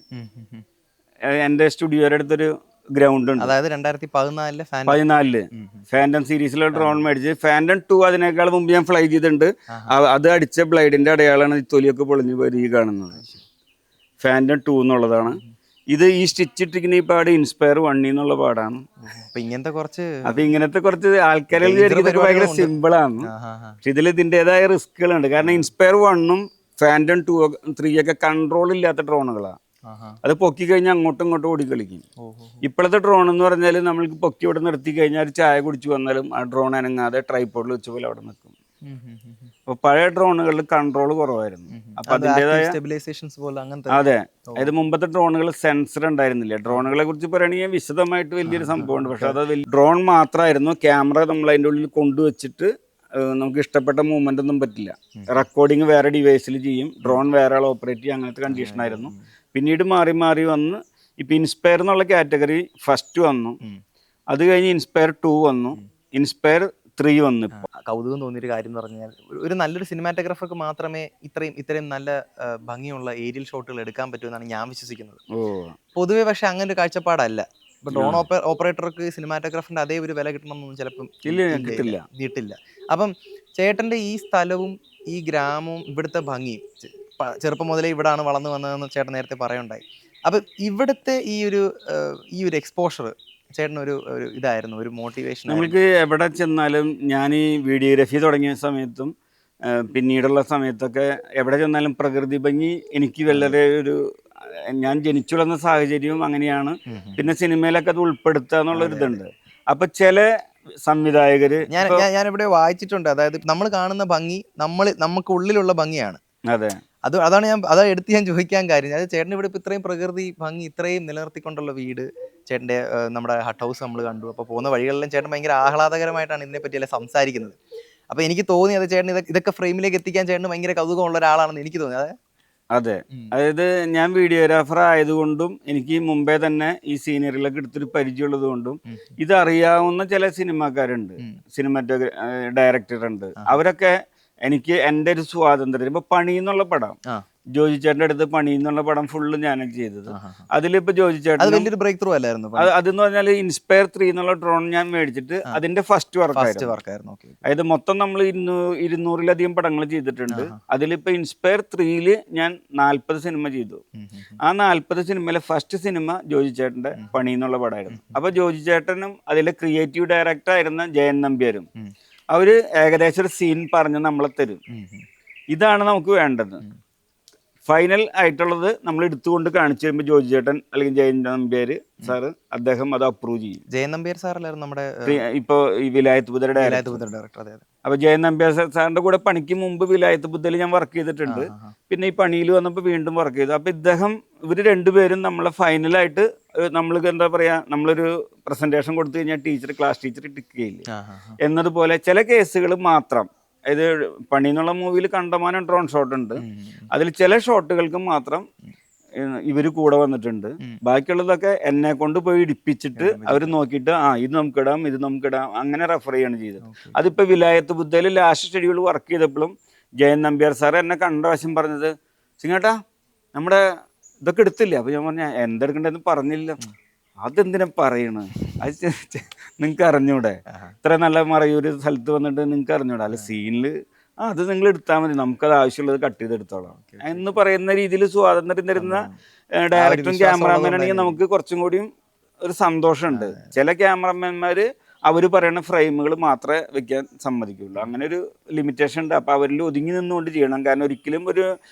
എൻ്റെ സ്റ്റുഡിയോയുടെ അടുത്തൊരു ഗ്രൗണ്ട് ഉണ്ട്, അതായത് 2014 ഫാൻറ്റം സീരീസിലുള്ള ഡ്രോൺ മേടിച്ച് ഫാൻറ്റം 2 അതിനേക്കാൾ മുമ്പ് ഞാൻ ഫ്ലൈ ചെയ്തിട്ടുണ്ട്. അത് അടിച്ച ബ്ലൈഡിന്റെ അടയാളാണ് ഈ തൊലിയൊക്കെ പൊളിഞ്ഞ് വരി കാണുന്നത്. ഫാൻറ്റം 2 എന്നുള്ളതാണ്. ഇത് ഈ സ്റ്റിച്ച് ഇട്ടിരിക്കുന്ന ഈ പാട് ഇൻസ്പയർ 1 എന്നുള്ള പാടാണ്. അപ്പൊ ഇങ്ങനത്തെ കുറച്ച് ആൾക്കാരെ ഭയങ്കര സിമ്പിളാണ്, പക്ഷെ ഇതിൽ ഇതിൻ്റെതായ റിസ്കുകളുണ്ട്. കാരണം ഇൻസ്പയർ 1-ഉം ഫാൻറ്റം 2-3 ഒക്കെ കൺട്രോൾ ഇല്ലാത്ത ഡ്രോണുകളാണ്. അത് പൊക്കി കഴിഞ്ഞാൽ അങ്ങോട്ടും ഇങ്ങോട്ടും ഓടിക്കളിക്കും. ഇപ്പോഴത്തെ ഡ്രോൺ എന്ന് പറഞ്ഞാൽ നമ്മൾക്ക് പൊക്കി ഇവിടെ നിർത്തി കഴിഞ്ഞാൽ ഒരു ചായ കുടിച്ചു വന്നാലും ആ ഡ്രോൺ അനങ്ങാതെ ട്രൈപോഡിൽ വെച്ച പോലെ അവിടെ നിൽക്കും. അപ്പൊ പഴയ ഡ്രോണുകളിൽ കൺട്രോൾ കുറവായിരുന്നു. അപ്പൊ അതിൻ്റെതായ അതെ, അതായത് മുമ്പത്തെ ഡ്രോണുകൾ സെൻസർ ഉണ്ടായിരുന്നില്ല. ഡ്രോണുകളെ കുറിച്ച് പറയുകയാണെങ്കിൽ വിശദമായിട്ട് വലിയൊരു സംഭവമുണ്ട്, പക്ഷെ അത് ഡ്രോൺ മാത്രമായിരുന്നു. ക്യാമറ നമ്മൾ അതിൻ്റെ ഉള്ളിൽ കൊണ്ടുവച്ചിട്ട് നമുക്ക് ഇഷ്ടപ്പെട്ട മൂവ്മെന്റ് ഒന്നും പറ്റില്ല. റെക്കോർഡിങ് വേറെ ഡിവൈസിൽ ചെയ്യും, ഡ്രോൺ വേറെ ആൾ ഓപ്പറേറ്റ് ചെയ്യും, അങ്ങനത്തെ കണ്ടീഷനായിരുന്നു. പിന്നീട് മാറി മാറി വന്ന് ഇപ്പം ഇൻസ്പയർ എന്നുള്ള കാറ്റഗറി ഫസ്റ്റ് വന്നു. അത് കഴിഞ്ഞ് ഇൻസ്പയർ 2 വന്നു, ഇൻസ്പയർ 3 വന്നു. കൗതുകം തോന്നിയൊരു കാര്യം എന്ന് പറഞ്ഞാൽ ഒരു നല്ലൊരു സിനിമാറ്റോഗ്രാഫർക്ക് മാത്രമേ ഇത്രയും നല്ല ഭംഗിയുള്ള ഏരിയൽ ഷോട്ടുകൾ എടുക്കാൻ പറ്റുമെന്നാണ് ഞാൻ വിശ്വസിക്കുന്നത്. ഓ പൊതുവെ പക്ഷെ അങ്ങനെ ഒരു കാഴ്ചപ്പാടല്ല. ഇപ്പൊ ഡ്രോൺ ഓപ്പറേറ്റർക്ക് സിനിമാറ്റോഗ്രാഫറിന്റെ അതേ ഒരു വില കിട്ടണമെന്നൊന്നും ചിലപ്പം കിട്ടില്ല. കിട്ടില്ല. അപ്പം ചേട്ടന്റെ ഈ സ്ഥലവും ഈ ഗ്രാമവും ഇവിടുത്തെ ഭംഗിയും ചെറുപ്പം മുതലേ ഇവിടാണ് വളർന്നു വന്നതെന്ന് ചേട്ടൻ നേരത്തെ പറയുണ്ടായി. അപ്പൊ ഇവിടുത്തെ ഈ ഒരു എക്സ്പോഷർ ചേട്ടനൊരു ഇതായിരുന്നു, ഒരു മോട്ടിവേഷൻ. നമ്മൾക്ക് എവിടെ ചെന്നാലും ഞാൻ ഈ വീഡിയോഗ്രാഫി തുടങ്ങിയ സമയത്തും പിന്നീടുള്ള സമയത്തൊക്കെ എവിടെ ചെന്നാലും പ്രകൃതി ഭംഗി എനിക്ക് വളരെ ഞാൻ ജനിച്ചു വളർന്ന സാഹചര്യവും അങ്ങനെയാണ്. പിന്നെ സിനിമയിലൊക്കെ അത് ഉൾപ്പെടുത്തുക എന്നുള്ളൊരു ഇതുണ്ട്. അപ്പൊ ചില സംവിധായകര് ഞാനിവിടെ വായിച്ചിട്ടുണ്ട്, അതായത് നമ്മൾ കാണുന്ന ഭംഗി നമുക്ക് ഉള്ളിലുള്ള ഭംഗിയാണ്. അതെ, അതാണ് എടുത്ത് ഞാൻ ചോദിക്കാൻ കാര്യം. അതായത് ചേട്ടൻ ഇവിടെ ഇപ്പൊ ഇത്രയും പ്രകൃതി ഭംഗി ഇത്രയും നിലനിർത്തിക്കൊണ്ടുള്ള വീട്, ചേട്ടന്റെ നമ്മുടെ ഹട്ട് ഹൗസ് നമ്മൾ കണ്ടു. അപ്പോൾ പോകുന്ന വഴികളിലും ചേട്ടൻ ഭയങ്കര ആഹ്ലാദകരമായിട്ടാണ് ഇതിനെ പറ്റിയെല്ലാം സംസാരിക്കുന്നത്. അപ്പൊ എനിക്ക് തോന്നി അത് ചേട്ടൻ ഇതൊക്കെ ഫ്രെയിമിലേക്ക് എത്തിക്കാൻ ചേട്ടന് ഭയങ്കര കൗതുകമുള്ള ഒരാളാണെന്ന് എനിക്ക് തോന്നി. അതെ. അതായത് ഞാൻ വീഡിയോഗ്രാഫർ ആയതുകൊണ്ടും എനിക്ക് മുമ്പേ തന്നെ ഈ സീനറികളൊക്കെ എടുത്തൊരു പരിചയമുള്ളത് കൊണ്ടും ഇതറിയാവുന്ന ചില സിനിമാക്കാരുണ്ട്, ഡയറക്ടർ ഉണ്ട്. അവരൊക്കെ എനിക്ക് എൻ്റെ ഒരു സ്വാതന്ത്ര്യം, ഇപ്പൊ പണി എന്നുള്ള പടം ജോജി ചേട്ടൻ്റെ അടുത്ത് പണി എന്നുള്ള പടം ഫുള്ള് ഞാനാണ് ചെയ്തത്. അതിലിപ്പോ ജോജി ചേട്ടൻ വലിയൊരു ബ്രേക്ക് ത്രൂ അല്ലായിരുന്നു. അതെന്ന് പറഞ്ഞാൽ ഇൻസ്പയർ 3 എന്നുള്ള ഡ്രോൺ ഞാൻ മേടിച്ചിട്ട് അതിന്റെ ഫസ്റ്റ് വർക്കായിരുന്നു. അതായത് മൊത്തം നമ്മൾ 200-ലധികം പടങ്ങൾ ചെയ്തിട്ടുണ്ട്. അതിലിപ്പോ ഇൻസ്പയർ 3 ഞാൻ 40 സിനിമ ചെയ്തു. ആ 40 സിനിമയിലെ ഫസ്റ്റ് സിനിമ ജോജി ചേട്ടന്റെ പണി എന്നുള്ള പടമായിരുന്നു. അപ്പൊ ജോജി ചേട്ടനും അതിലെ ക്രിയേറ്റീവ് ഡയറക്ടർ ആയിരുന്ന ജയൻ നമ്പ്യാരും അവര് ഏകദേശം ഒരു സീൻ പറഞ്ഞ് നമ്മളെ തരും. ഇതാണ് നമുക്ക് വേണ്ടത്. ഫൈനൽ ആയിട്ടുള്ളത് നമ്മൾ എടുത്തുകൊണ്ട് കാണിച്ചു കഴിയുമ്പോൾ ജോജി ചേട്ടൻ അല്ലെങ്കിൽ ജയൻ നമ്പ്യാര് സാറ് അദ്ദേഹം അത് അപ്രൂവ് ചെയ്യും. ജയൻ നമ്പ്യാർ സാറല്ലായിരുന്നു നമ്മുടെ ഇപ്പൊ ഈ വിലായത്ത് ബുദ്ധയുടെ ഡയറക്ടർ. അപ്പൊ ജയൻ നമ്പ്യാർ സാറിന്റെ കൂടെ പണിക്ക് മുമ്പ് വിലായത്ത് ബുദ്ധയിൽ ഞാൻ വർക്ക് ചെയ്തിട്ടുണ്ട്. പിന്നെ ഈ പണിയിൽ വന്നപ്പോൾ വീണ്ടും വർക്ക് ചെയ്തു. അപ്പൊ ഇവര് രണ്ടുപേരും നമ്മളെ ഫൈനലായിട്ട് നമ്മൾക്ക് എന്താ പറയാ, നമ്മളൊരു പ്രസന്റേഷൻ കൊടുത്തു കഴിഞ്ഞാൽ ക്ലാസ് ടീച്ചർ ടിക്ക് ചെയ്യില്ല എന്നതുപോലെ ചില കേസുകൾ മാത്രം, അതായത് പണി എന്നുള്ള മൂവിയിൽ കണ്ടമാനം ഡ്രോൺ ഷോട്ട് ഉണ്ട്. അതിൽ ചില ഷോട്ടുകൾക്ക് മാത്രം ഇവര് കൂടെ വന്നിട്ടുണ്ട്. ബാക്കിയുള്ളതൊക്കെ എന്നെ കൊണ്ട് പോയി ഇടിപ്പിച്ചിട്ട് അവർ നോക്കിയിട്ട് ഇത് നമുക്കിടാം അങ്ങനെ റെഫർ ചെയ്യാണ് ചെയ്തത്. അതിപ്പോ വിലായത്ത് ബുദ്ധയിൽ ലാസ്റ്റ് ഷെഡ്യൂൾ വർക്ക് ചെയ്തപ്പോഴും ജയൻ നമ്പ്യാർ സാർ എന്നെ കണ്ട വശം പറഞ്ഞത്, സിംഗേട്ടാ നമ്മുടെ ഇതൊക്കെ എടുത്തില്ല. അപ്പൊ ഞാൻ പറഞ്ഞ എന്തെടുക്കണ്ടെന്ന് പറഞ്ഞില്ല. അതെന്തിനാ പറയണ്, അത് നിങ്ങൾക്ക് അറിഞ്ഞൂടെ, ഇത്ര നല്ല മറയൂര് സ്ഥലത്ത് വന്നിട്ട് നിങ്ങൾക്ക് അറിഞ്ഞൂടെ, അല്ല സീനില് അത് നിങ്ങൾ എടുത്താൽ മതി, നമുക്കത് ആവശ്യമുള്ളത് കട്ട് ചെയ്തെടുത്തോളാം എന്ന് പറയുന്ന രീതിയിൽ സ്വാതന്ത്ര്യം തരുന്ന ഡയറക്ടറും ക്യാമറാമാനാണെങ്കിൽ നമുക്ക് കുറച്ചും കൂടിയും ഒരു സന്തോഷമുണ്ട്. ചില ക്യാമറമാന്മാര് അവർ പറയുന്ന ഫ്രെയിമുകൾ മാത്രമേ വെക്കാൻ സമ്മതിക്കുള്ളൂ. അങ്ങനെ ഒരു ലിമിറ്റേഷൻ ഉണ്ട്. അപ്പോൾ അവരിൽ ഒതുങ്ങി നിന്നുകൊണ്ട് ചെയ്യണം. കാരണം ഒരിക്കലും ഒരു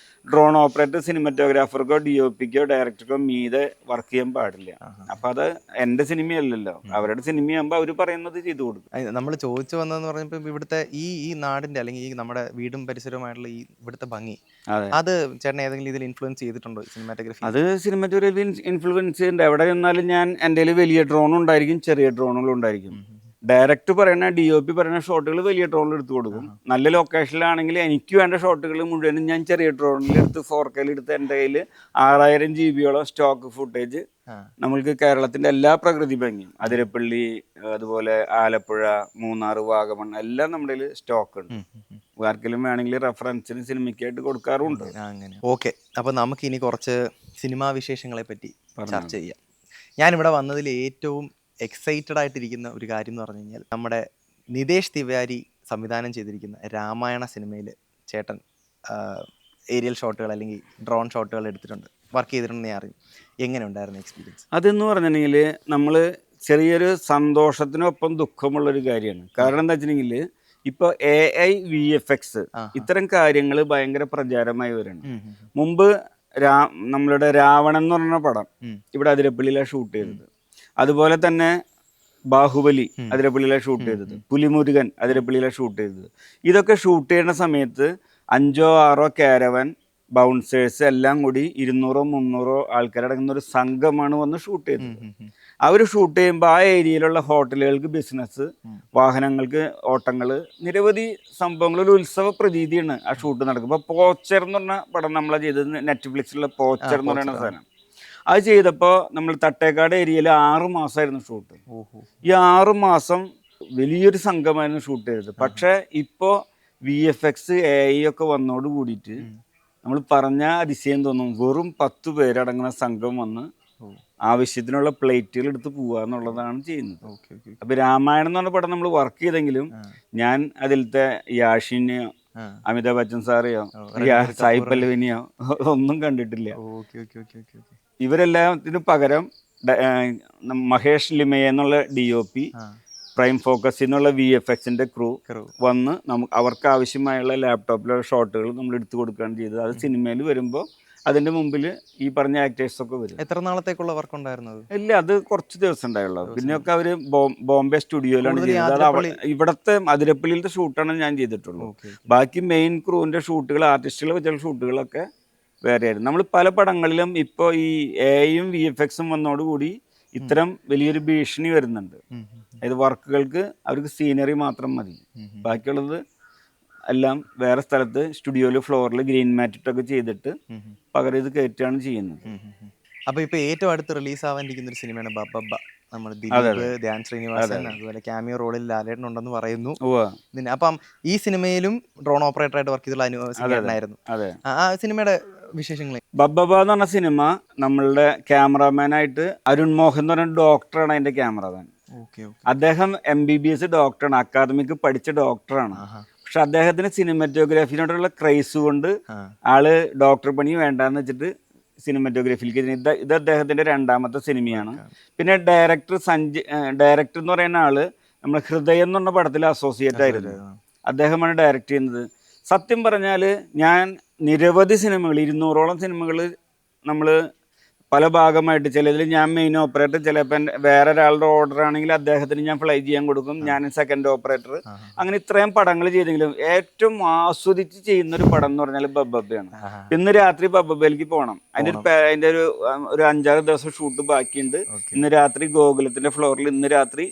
ഡ്രോൺ ഓപ്പറേറ്റർ സിനിമറ്റോഗ്രാഫർക്കോ DOPക്കോ ഡയറക്ടർക്കോ മീതെ വർക്ക് ചെയ്യാൻ പാടില്ല. അപ്പോൾ അത് എൻ്റെ സിനിമയല്ലല്ലോ, അവരുടെ സിനിമയാകുമ്പോൾ അവർ പറയുന്നത് ചെയ്തു കൊടുക്കും. നമ്മൾ ചോദിച്ചു വന്നതെന്ന് പറഞ്ഞപ്പോൾ ഇവിടുത്തെ ഈ നാടിൻ്റെ അല്ലെങ്കിൽ ഈ നമ്മുടെ വീടും പരിസരവുമായിട്ടുള്ള ഈ ഇവിടുത്തെ ഭംഗി, അത് ചേട്ടൻ ഏതെങ്കിലും ഇതിൽ ഇൻഫ്ലുവൻസ് ചെയ്തിട്ടുണ്ടോ സിനിമാറ്റോഗ്രാഫി? അത് സിനിമാറ്റോഗ്രാഫി ഇൻഫ്ലുവൻസ് ഉണ്ട്. എവിടെ ചെന്നാലും ഞാൻ എൻ്റെ കയ്യിൽ വലിയ ഡ്രോണും ഉണ്ടായിരിക്കും, ചെറിയ ഡ്രോണുകളും ഉണ്ടായിരിക്കും. ഡയറക്റ്റ് പറയുന്ന DOP പറയുന്ന ഷോട്ടുകൾ വലിയ ഡ്രോണിൽ എടുത്ത് കൊടുക്കും. നല്ല ലൊക്കേഷനിലാണെങ്കിൽ എനിക്ക് വേണ്ട ഷോട്ടുകൾ മുഴുവനും ഞാൻ ചെറിയ ഡ്രോണിൽ എടുത്ത് 4K എടുത്ത് എൻ്റെ കയ്യിൽ 6000 GB സ്റ്റോക്ക് ഫുട്ടേജ് നമ്മൾക്ക് കേരളത്തിന്റെ എല്ലാ പ്രകൃതി ഭംഗിയും, അതിരപ്പള്ളി, അതുപോലെ ആലപ്പുഴ, മൂന്നാർ, വാഗമൺ എല്ലാം നമ്മുടെ കയ്യിൽ സ്റ്റോക്ക് ഉണ്ട്. ആർക്കെങ്കിലും വേണമെങ്കിൽ റെഫറൻസിന് സിനിമയ്ക്കായിട്ട് കൊടുക്കാറുണ്ട്. ഓക്കെ, അപ്പൊ നമുക്ക് ഇനി കുറച്ച് സിനിമാ വിശേഷങ്ങളെ പറ്റി ചർച്ച ചെയ്യാം. ഞാനിവിടെ വന്നതിൽ ഏറ്റവും എക്സൈറ്റഡ് ആയിട്ടിരിക്കുന്ന ഒരു കാര്യം എന്ന് പറഞ്ഞു കഴിഞ്ഞാൽ നമ്മുടെ നിതേഷ് തിവാരി സംവിധാനം ചെയ്തിരിക്കുന്ന രാമായണ സിനിമയിൽ ചേട്ടൻ ഏരിയൽ ഷോട്ടുകൾ അല്ലെങ്കിൽ ഡ്രോൺ ഷോട്ടുകൾ എടുത്തിട്ടുണ്ട്, വർക്ക് ചെയ്തിട്ടുണ്ടെന്ന് ഞാൻ അറിയും. എങ്ങനെ ഉണ്ടായിരുന്നു എക്സ്പീരിയൻസ്? അതെന്ന് പറഞ്ഞിട്ടുണ്ടെങ്കിൽ നമ്മൾ ചെറിയൊരു സന്തോഷത്തിനൊപ്പം ദുഃഖമുള്ളൊരു കാര്യമാണ്. കാരണം എന്താ വെച്ചിട്ടുണ്ടെങ്കിൽ ഇപ്പോൾ AI VFX ഇത്തരം കാര്യങ്ങൾ ഭയങ്കര പ്രചാരമായി വരുന്നുണ്ട്. മുമ്പ് നമ്മളുടെ രാവണൻ എന്ന് പറഞ്ഞ പടം ഇവിടെ അതിരപ്പള്ളിയിലാണ് ഷൂട്ട് ചെയ്തത്. അതുപോലെ തന്നെ ബാഹുബലി അതിരപ്പള്ളിയിലാണ് ഷൂട്ട് ചെയ്തത്. പുലിമുരുകൻ അതിരപ്പള്ളിയിലാണ് ഷൂട്ട് ചെയ്തത്. ഇതൊക്കെ ഷൂട്ട് ചെയ്യുന്ന സമയത്ത് 5-6 കാരവൻ, ബൗൺസേഴ്സ് എല്ലാം കൂടി 200-300 ആൾക്കാരടങ്ങുന്ന ഒരു സംഘമാണ് വന്ന് ഷൂട്ട് ചെയ്തത്. അവർ ഷൂട്ട് ചെയ്യുമ്പോൾ ആ ഏരിയയിലുള്ള ഹോട്ടലുകൾക്ക് ബിസിനസ്, വാഹനങ്ങൾക്ക് ഓട്ടങ്ങൾ, നിരവധി സംഭവങ്ങൾ, ഒരു ഉത്സവ പ്രതീതിയാണ് ആ ഷൂട്ട് നടക്കുമ്പോൾ. പോച്ചർ എന്ന് പറഞ്ഞ പടം നമ്മളെ ചെയ്തത്, നെറ്റ്ഫ്ലിക്സിലുള്ള പോച്ചർ എന്ന് പറയുന്ന സാധനം. അത് ചെയ്തപ്പോൾ നമ്മൾ തട്ടേക്കാട് ഏരിയയിൽ 6 മാസമായിരുന്നു ഷൂട്ട്. ഈ 6 മാസം വലിയൊരു സംഘമായിരുന്നു ഷൂട്ട് ചെയ്തത്. പക്ഷെ ഇപ്പോൾ VFX AI ഒക്കെ വന്നോട് കൂടിയിട്ട് നമ്മൾ പറഞ്ഞ അതിശയം തോന്നും. വെറും 10 പേരടങ്ങുന്ന സംഘം വന്ന് ആവശ്യത്തിനുള്ള പ്ലേറ്റുകൾ എടുത്ത് പോവുക എന്നുള്ളതാണ് ചെയ്യുന്നത്. അപ്പൊ രാമായണം എന്ന് പറഞ്ഞ പടം നമ്മൾ വർക്ക് ചെയ്തെങ്കിലും ഞാൻ അതിലത്തെ യാഷിനെയോ അമിതാഭ് ബച്ചൻ സാറെയോ സായി പല്ലവിനെയോ ഒന്നും കണ്ടിട്ടില്ല. ഇവരെല്ലാത്തിനും പകരം മഹേഷ് ലിമയ എന്നുള്ള DOP, പ്രൈം ഫോക്കസ് എന്നുള്ള VFXന്റെ ക്രൂ വന്ന് അവർക്ക് ആവശ്യമായുള്ള ലാപ്ടോപ്പിലുള്ള ഷോട്ടുകൾ നമ്മൾ എടുത്തു കൊടുക്കുകയാണ് ചെയ്തത്. അത് സിനിമയിൽ വരുമ്പോൾ അതിന്റെ മുമ്പിൽ ഈ പറഞ്ഞ ആക്ടേഴ്സ് ഒക്കെ വരും. എത്ര നാളത്തേക്കുള്ള വർക്ക് ഉണ്ടായിരുന്നത്? ഇല്ല, അത് കുറച്ച് ദിവസം ഉണ്ടായുള്ളൂ. പിന്നെയൊക്കെ അവര് ബോംബെ സ്റ്റുഡിയോയിലാണ് ചെയ്തത്. അത് ഇവിടത്തെ അതിരപ്പള്ളിയിലത്തെ ഷൂട്ടാണ് ഞാൻ ചെയ്തിട്ടുള്ളൂ. ബാക്കി മെയിൻ ക്രൂവിന്റെ ഷൂട്ടുകൾ, ആർട്ടിസ്റ്റുകൾ വെച്ചുള്ള ഷൂട്ടുകളൊക്കെ വേറെയായിരുന്നു. നമ്മൾ പല പടങ്ങളിലും ഇപ്പോൾ ഈ AI-യും VFX-ഉം വന്നോടുകൂടി ഇത്തരം വലിയൊരു ഭീഷണി വരുന്നുണ്ട്. അതായത് വർക്കുകൾക്ക് അവർക്ക് സീനറി മാത്രം മതി, ബാക്കിയുള്ളത് എല്ലാം വേറെ സ്ഥലത്ത് സ്റ്റുഡിയോയിൽ ഫ്ലോറിൽ ഗ്രീൻ മാറ്റിട്ടൊക്കെ ചെയ്തിട്ട് പകരം ഇത് കയറ്റാണ് ചെയ്യുന്നത്. അപ്പൊ ഇപ്പൊ ഏറ്റവും അടുത്ത് റിലീസ് ആവാനിരിക്കുന്ന ഒരു സിനിമയാണ് ബബ്ബ. നമ്മൾ ദിലീപ്, ധ്യാൻ ശ്രീനിവാസൻ, അതുപോലെ ക്യാമിയോ റോളിൽ ലാലേട്ടൻ ഉണ്ടെന്ന് പറയുന്നു. അപ്പം ഈ സിനിമയിലും ഡ്രോൺ ഓപ്പറേറ്റർ ആയിട്ട് വർക്ക് ചെയ്തിട്ടുണ്ടായിരുന്നു. ആ സിനിമയുടെ വിശേഷങ്ങൾ. ബബ്ബ എന്ന് പറഞ്ഞ സിനിമ നമ്മളുടെ ക്യാമറാമാനായിട്ട് അരുൺ മോഹൻ എന്ന് പറഞ്ഞ ഡോക്ടറാണ് അതിന്റെ ക്യാമറാമാൻ. അദ്ദേഹം MBBS ഡോക്ടറാണ്, അക്കാദമിക്ക് പഠിച്ച ഡോക്ടറാണ്. പക്ഷെ അദ്ദേഹത്തിന് സിനിമാറ്റോഗ്രാഫിനോടുള്ള ക്രൈസ് കൊണ്ട് ആള് ഡോക്ടർ പണി വേണ്ടാന്ന് വെച്ചിട്ട് സിനിമാറ്റോഗ്രാഫിയിലേക്ക് ഇത് അദ്ദേഹത്തിന്റെ 2ാമത്തെ സിനിമയാണ്. പിന്നെ ഡയറക്ടർ എന്ന് പറയുന്ന ആള് നമ്മൾ ഹൃദയം എന്ന് പറഞ്ഞ പടത്തിൽ അസോസിയേറ്റ് ആയിരുന്നു. അദ്ദേഹമാണ് ഡയറക്റ്റ് ചെയ്യുന്നത്. സത്യം പറഞ്ഞാൽ ഞാൻ നിരവധി സിനിമകൾ, 200ഓളം സിനിമകൾ നമ്മൾ പല ഭാഗമായിട്ട്, ചിലതിൽ ഞാൻ മെയിൻ ഓപ്പറേറ്റർ, ചിലപ്പോൾ വേറെ ഒരാളുടെ ഓർഡർ ആണെങ്കിൽ അദ്ദേഹത്തിന് ഞാൻ ഫ്ലൈ ചെയ്യാൻ കൊടുക്കും, ഞാൻ സെക്കൻഡ് ഓപ്പറേറ്റർ. അങ്ങനെ ഇത്രയും പടങ്ങൾ ചെയ്തെങ്കിലും ഏറ്റവും ആസ്വദിച്ച് ചെയ്യുന്നൊരു പടം എന്ന് പറഞ്ഞാൽ ബബ്ബയാണ്. ഇന്ന് രാത്രി ബബ്ബയിലേക്ക് പോകണം. അതിൻ്റെ ഒരു 5-6 ദിവസം ഷൂട്ട് ബാക്കിയുണ്ട്. ഇന്ന് രാത്രി ഗോകുലത്തിന്റെ ഫ്ലോറിൽ ഇന്ന് രാത്രി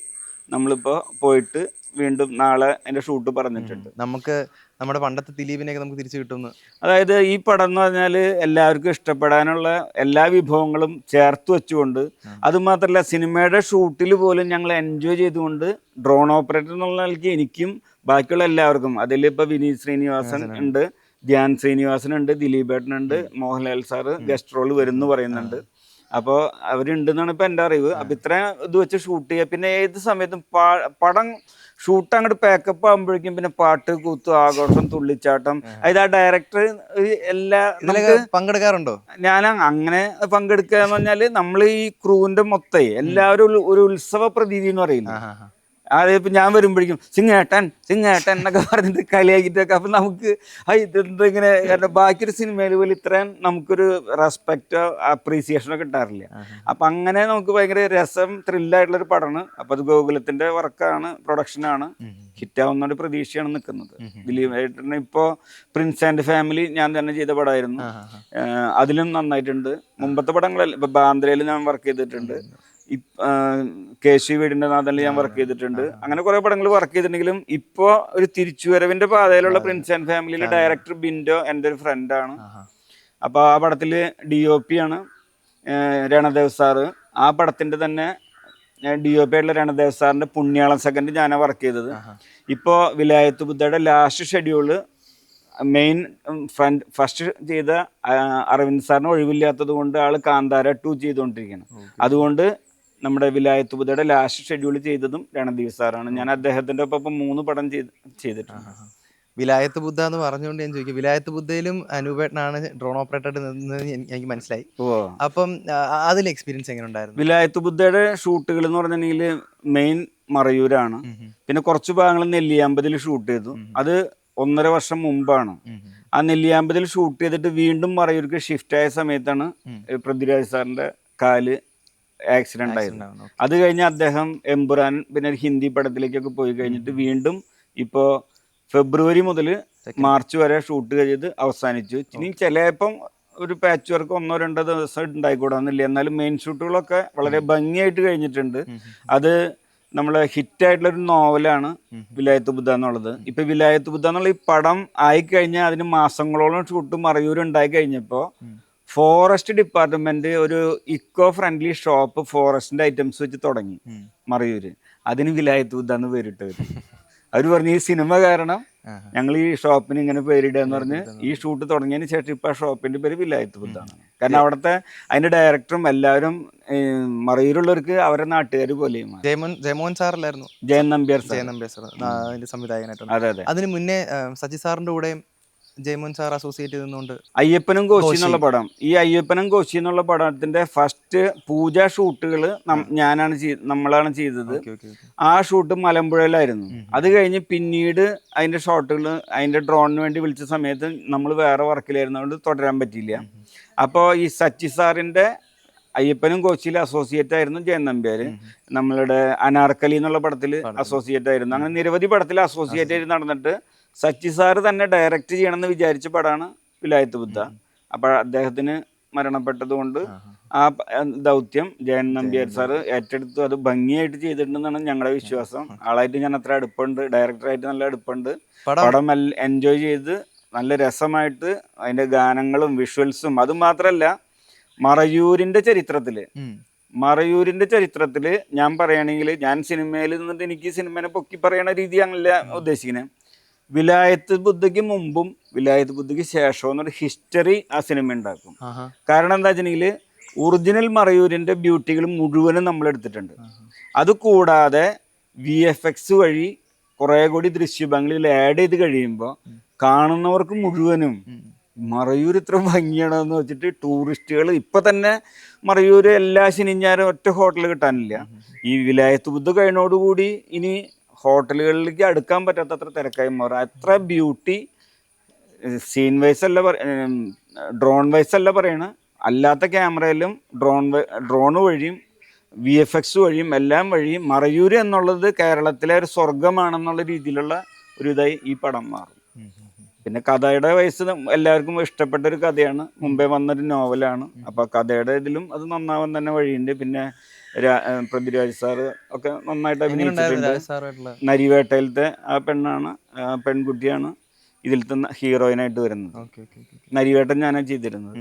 നമ്മളിപ്പോൾ പോയിട്ട് വീണ്ടും നാളെ അതിന്റെ ഷൂട്ട് പറഞ്ഞിട്ടുണ്ട്. നമുക്ക് നമ്മുടെ പണ്ടത്തെ ദിലീപിനെയൊക്കെ നമുക്ക് തിരിച്ചു കിട്ടുന്നു. അതായത് ഈ പടം എന്ന് പറഞ്ഞാൽ എല്ലാവർക്കും ഇഷ്ടപ്പെടാനുള്ള എല്ലാ വിഭവങ്ങളും ചേർത്ത് വെച്ചുകൊണ്ട്, അതുമാത്രമല്ല സിനിമയുടെ ഷൂട്ടിൽ പോലും ഞങ്ങൾ എൻജോയ് ചെയ്തുകൊണ്ട്, ഡ്രോൺ ഓപ്പറേറ്റർ എന്നുള്ള നിലയ്ക്ക് എനിക്കും ബാക്കിയുള്ള എല്ലാവർക്കും, അതിലിപ്പോൾ വിനീത് ശ്രീനിവാസൻ ഉണ്ട്, ധ്യാൻ ശ്രീനിവാസൻ ഉണ്ട്, ദിലീപേട്ടനുണ്ട്, മോഹൻലാൽ സാറ് ഗസ്റ്റ് റോൾ വരുന്നു പറയുന്നുണ്ട്. അപ്പോൾ അവരുണ്ടെന്നാണ് ഇപ്പം എൻ്റെ അറിവ്. അപ്പം ഇത്രയും ഇത് വെച്ച് ഷൂട്ട് ചെയ്യുക. പിന്നെ ഏത് സമയത്തും പടം ഷൂട്ട് അങ്ങോട്ട് പാക്കപ്പ് ആകുമ്പോഴേക്കും പിന്നെ പാട്ട്, കൂത്ത്, ആഘോഷം, തുള്ളിച്ചാട്ടം. അതായത് ആ ഡയറക്ടർ പങ്കെടുക്കാറുണ്ടോ? ഞാൻ അങ്ങനെ പങ്കെടുക്കുക എന്ന് പറഞ്ഞാൽ നമ്മൾ ഈ ക്രൂവിന്റെ മൊത്തം എല്ലാവരും ഒരു ഉത്സവ പ്രതീതി എന്ന് പറയില്ല. അതിപ്പോൾ ഞാൻ വരുമ്പോഴേക്കും സിംഗേട്ടൻ എന്നൊക്കെ പറഞ്ഞിട്ട് കളിയാക്കിയിട്ടൊക്കെ. അപ്പം നമുക്ക് ഇതെന്താ ഇങ്ങനെ, കാരണം ബാക്കിയൊരു സിനിമയിൽ പോലും ഇത്രയും നമുക്കൊരു റെസ്പെക്റ്റോ അപ്രീസിയേഷനോ കിട്ടാറില്ല. അപ്പം അങ്ങനെ നമുക്ക് ഭയങ്കര രസം, ത്രില്ലായിട്ടുള്ളൊരു പടമാണ്. അപ്പം അത് ഗോകുലത്തിന്റെ വർക്കാണ്, പ്രൊഡക്ഷനാണ്, ഹിറ്റാവുന്നൊരു പ്രതീക്ഷയാണ് നിൽക്കുന്നത്. ദിലീപേട്ടന് ഇപ്പോൾ പ്രിൻസ് ആൻഡ് ഫാമിലി ഞാൻ തന്നെ ചെയ്ത പടമായിരുന്നു, അതിലും നന്നായിട്ടുണ്ട്. മുമ്പത്തെ പടങ്ങളല്ല, ഇപ്പം ബാന്ദ്രയിൽ ഞാൻ വർക്ക് ചെയ്തിട്ടുണ്ട്, കേശി വീടിന്റെ നാഥനിൽ ഞാൻ വർക്ക് ചെയ്തിട്ടുണ്ട്. അങ്ങനെ കുറെ പടങ്ങൾ വർക്ക് ചെയ്തിട്ടുണ്ടെങ്കിലും ഇപ്പോ ഒരു തിരിച്ചുവരവിന്റെ പാതയിലുള്ള പ്രിൻസ് ആൻഡ് ഫാമിലിയിലെ ഡയറക്ടർ ബിൻഡോ എൻ്റെ ഒരു ഫ്രണ്ടാണ്. അപ്പൊ ആ പടത്തില് DOP ആണ് രണദേവ് സാറ്. ആ പടത്തിന്റെ തന്നെ DOP ആയിട്ടുള്ള രണദേവ് സാറിന്റെ പുണ്യാളം സെക്കൻഡ് ഞാനാ വർക്ക് ചെയ്തത്. ഇപ്പോ Vilayath ബുദ്ധയുടെ last schedule main first ചെയ്ത അരവിന്ദ് സാറിന് ഒഴിവില്ലാത്തത് കൊണ്ട് ആള് കാന്താര 2 ചെയ്തുകൊണ്ടിരിക്കുകയാണ്. അതുകൊണ്ട് നമ്മുടെ വിലായത്ത് ബുദ്ധയുടെ ലാസ്റ്റ് ഷെഡ്യൂൾ ചെയ്തതും രണദീപ് സാറാണ്. ഞാൻ അദ്ദേഹത്തിന്റെ ഒപ്പം 3 പടം ചെയ്തിട്ടുണ്ട്. വിലായത്ത് ബുദ്ധ എന്ന് പറഞ്ഞുകൊണ്ട് ഞാൻ ചോദിക്കും, വിലായത്ത് ബുദ്ധയിലും അനൂപേട്ടനാണ് ഡ്രോൺ ഓപ്പറേറ്റർ എനിക്ക് മനസ്സിലായി. അപ്പം അതിൽ എക്സ്പീരിയൻസ് എങ്ങനെ ഉണ്ടായിരുന്നു? വിലായത്ത് ബുദ്ധയുടെ ഷൂട്ടുകൾ എന്ന് പറഞ്ഞിട്ടുണ്ടെങ്കിൽ മെയിൻ മറയൂരാണ്. പിന്നെ കുറച്ച് ഭാഗങ്ങൾ നെല്ലിയാമ്പതിൽ ഷൂട്ട് ചെയ്തു. അത് 1.5 വർഷം മുമ്പാണ്. ആ നെല്ലിയാമ്പതിൽ ഷൂട്ട് ചെയ്തിട്ട് വീണ്ടും മറയൂർക്ക് ഷിഫ്റ്റ് ആയ സമയത്താണ് പൃഥ്വിരാജ് സാറിന്റെ കാല് ആക്സിഡന്റ് ആയിരുന്നു. അത് കഴിഞ്ഞ് അദ്ദേഹം എമ്പുരാൻ പിന്നെ ഒരു ഹിന്ദി പടത്തിലേക്കൊക്കെ പോയി കഴിഞ്ഞിട്ട് വീണ്ടും ഇപ്പോൾ ഫെബ്രുവരി മുതൽ മാർച്ച് വരെ ഷൂട്ട് ചെയ്ത് അവസാനിച്ചു. ഇനി ചിലപ്പം ഒരു പാച്ച് വർക്ക് 1-2 ദിവസം ഉണ്ടായിക്കൂടാന്നില്ല. എന്നാലും മെയിൻ ഷൂട്ടുകളൊക്കെ വളരെ ഭംഗിയായിട്ട് കഴിഞ്ഞിട്ടുണ്ട്. അത് നമ്മളെ ഹിറ്റായിട്ടുള്ളൊരു നോവലാണ് വിലായത്ത് ബുദ്ധ എന്നുള്ളത്. ഇപ്പൊ വിലായത്ത് ബുദ്ധ എന്നുള്ള ഈ പടം ആയിക്കഴിഞ്ഞാൽ അതിന് മാസങ്ങളോളം ഷൂട്ട് മറയൂർ ഉണ്ടായി കഴിഞ്ഞപ്പോൾ ഫോറസ്റ്റ് ഡിപ്പാർട്ട്മെന്റ് ഒരു ഇക്കോ ഫ്രണ്ട്ലി ഷോപ്പ് ഫോറസ്റ്റിന്റെ ഐറ്റംസ് വെച്ച് തുടങ്ങി മറയൂര്. അതിന് വിലായത്ത് ബുദ്ധാന്ന് പേരിട്ടവർ. അവർ പറഞ്ഞു ഈ സിനിമ കാരണം ഞങ്ങൾ ഈ ഷോപ്പിന് ഇങ്ങനെ പേരിടുക എന്ന് പറഞ്ഞ് ഈ ഷൂട്ട് തുടങ്ങിയതിന് ശേഷം ഇപ്പൊ ആ ഷോപ്പിന്റെ പേര് വിലായത്ത് ബുദ്ധാണ്. കാരണം അവിടുത്തെ അതിന്റെ ഡയറക്ടറും എല്ലാവരും മറയൂരുള്ളവർക്ക് അവരുടെ നാട്ടുകാർ പോലെയും. ജയമോഹൻ സാറല്ലായിരുന്നു? ജയൻ നമ്പ്യാർ സാർ അതിന്റെ സംവിധായകനായിട്ടാണ്. അതെ അതെ. അതിന് മുന്നേ സജി സാറിന്റെ കൂടെയും ജയമോഹൻ സാർ അസോസിയേറ്റ് ചെയ്തുകൊണ്ട് അയ്യപ്പനും കോശി എന്നുള്ള പടം, ഈ അയ്യപ്പനും കോശി എന്നുള്ള പടത്തിന്റെ ഫസ്റ്റ് പൂജ ഷൂട്ടുകൾ നമ്മളാണ് ചെയ്തത്. ആ ഷൂട്ട് മലമ്പുഴയിലായിരുന്നു. അത് കഴിഞ്ഞ് പിന്നീട് അതിന്റെ ഷോട്ടുകൾ അതിന്റെ ഡ്രോണിന് വേണ്ടി വിളിച്ച സമയത്ത് നമ്മൾ വേറെ വർക്കിലായിരുന്നതുകൊണ്ട് തുടരാൻ പറ്റിയില്ല. അപ്പോൾ ഈ സച്ചി സാറിന്റെ അയ്യപ്പനും കോച്ചിയിൽ അസോസിയേറ്റ് ആയിരുന്നു ജയൻ നമ്പ്യാർ. നമ്മളുടെ അനാർക്കലി എന്നുള്ള പടത്തിൽ അസോസിയേറ്റ് ആയിരുന്നു. അങ്ങനെ നിരവധി പടത്തിൽ അസോസിയേറ്റ് ആയിട്ട് നടന്നിട്ട് സച്ചി സാറ് തന്നെ ഡയറക്റ്റ് ചെയ്യണമെന്ന് വിചാരിച്ച പടമാണ് വിലായത്ത് ബുദ്ധ. അപ്പോൾ അദ്ദേഹത്തിന് മരണപ്പെട്ടത് കൊണ്ട് ആ ദൗത്യം ജയൻ നമ്പ്യാർ സാറ് ഏറ്റെടുത്തു. അത് ഭംഗിയായിട്ട് ചെയ്തിട്ടുണ്ടെന്നാണ് ഞങ്ങളുടെ വിശ്വാസം. ആളായിട്ട് ഞാൻ അത്ര അടുപ്പുണ്ട്, ഡയറക്ടറായിട്ട് നല്ല അടുപ്പുണ്ട്. പടം എൻജോയ് ചെയ്ത് നല്ല രസമായിട്ട് അതിന്റെ ഗാനങ്ങളും വിഷ്വൽസും, അത് മാത്രമല്ല മറയൂരിന്റെ ചരിത്രത്തില് ഞാൻ പറയുകയാണെങ്കിൽ, ഞാൻ സിനിമയിൽ നിന്നിട്ട് എനിക്ക് സിനിമനെ പൊക്കി പറയണ രീതി അങ്ങനല്ല ഉദ്ദേശിക്കുന്നത്. വിലായത്ത് ബുദ്ധയ്ക്ക് മുമ്പും വിലായത്ത് ബുദ്ധയ്ക്ക് ശേഷവും എന്നൊരു ഹിസ്റ്ററി ആ സിനിമ ഉണ്ടാക്കും. കാരണം എന്താ വെച്ചിട്ടുണ്ടെങ്കിൽ ഒറിജിനൽ മറയൂരിന്റെ ബ്യൂട്ടികൾ മുഴുവനും നമ്മൾ എടുത്തിട്ടുണ്ട്. അതുകൂടാതെ VFX വഴി കുറെ കൂടി ദൃശ്യഭംഗിയിൽ ആഡ് ചെയ്ത് കഴിയുമ്പോൾ കാണുന്നവർക്ക് മുഴുവനും മറയൂർ ഇത്ര ഭംഗിയാണോ എന്ന് വെച്ചിട്ട് ടൂറിസ്റ്റുകൾ ഇപ്പൊ തന്നെ മറയൂർ എല്ലാ ശനിഞ്ഞാരും ഒറ്റ ഹോട്ടൽ കിട്ടാനില്ല. ഈ വിലായത്ത് ബുദ്ധ കഴിഞ്ഞോടുകൂടി ഇനി ഹോട്ടലുകളിലേക്ക് അടുക്കാൻ പറ്റാത്തത്ര തിരക്കായി മാറും. അത്ര ബ്യൂട്ടി സീൻ വൈസ് അല്ല, ഡ്രോൺ വൈസ് അല്ല പറയണ, അല്ലാത്ത ക്യാമറയിലും ഡ്രോൺ വഴിയും VFX വഴിയും എല്ലാം വഴിയും മറയൂർ എന്നുള്ളത് കേരളത്തിലെ ഒരു സ്വർഗമാണെന്നുള്ള രീതിയിലുള്ള ഒരു ഇതായി ഈ പടം മാറും. പിന്നെ കഥയുടെ വയസ്സ് എല്ലാവർക്കും ഇഷ്ടപ്പെട്ട ഒരു കഥയാണ്, മുമ്പേ വന്നൊരു നോവലാണ്. അപ്പോൾ കഥയുടെ ഇതിലും അത് നന്നാവാൻ തന്നെ വഴിയുണ്ട്. പിന്നെ പൃഥ്വിരാജ് സാറ് ഒക്കെ നന്നായിട്ട് അഭിനയിച്ചിട്ടുണ്ട്. നരിവേട്ടയിലത്തെ ആ പെൺകുട്ടിയാണ് ഇതിലത്തെ ഹീറോയിനായിട്ട് വരുന്നത്. നരിവേട്ടൻ ഞാനാണ് ചെയ്തിരുന്നത്.